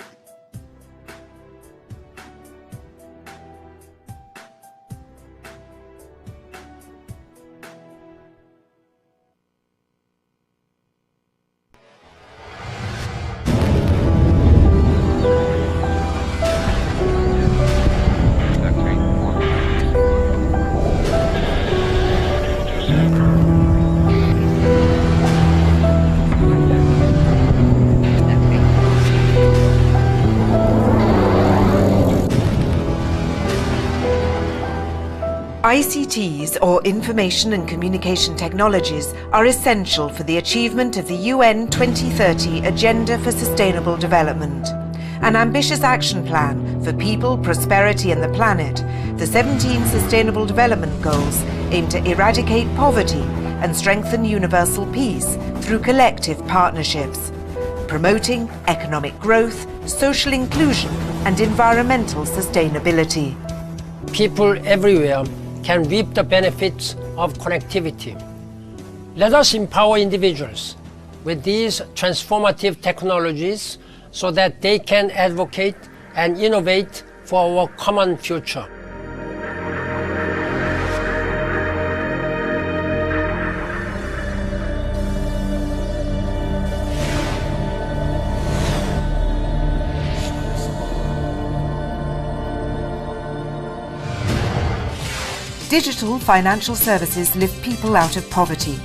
H: ICTs, or Information and Communication Technologies, are essential for the achievement of the UN 2030 Agenda for Sustainable Development. An ambitious action plan for people, prosperity and the planet, the 17 Sustainable Development Goals aim to eradicate poverty and strengthen universal peace through collective partnerships. promoting economic growth, social inclusion and environmental sustainability.
I: People everywhere can reap the benefits of connectivity. Let us empower individuals with these transformative technologies so that they can advocate and innovate for our common future.
H: Digital financial services lift people out of poverty.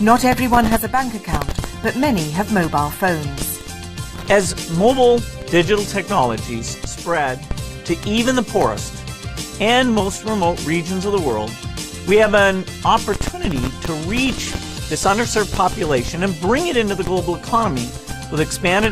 H: Not everyone has a bank account, but many have mobile phones.
J: As mobile digital technologies spread to even the poorest and most remote regions of the world, we have an opportunity to reach this underserved population and bring it into the global economy with expanded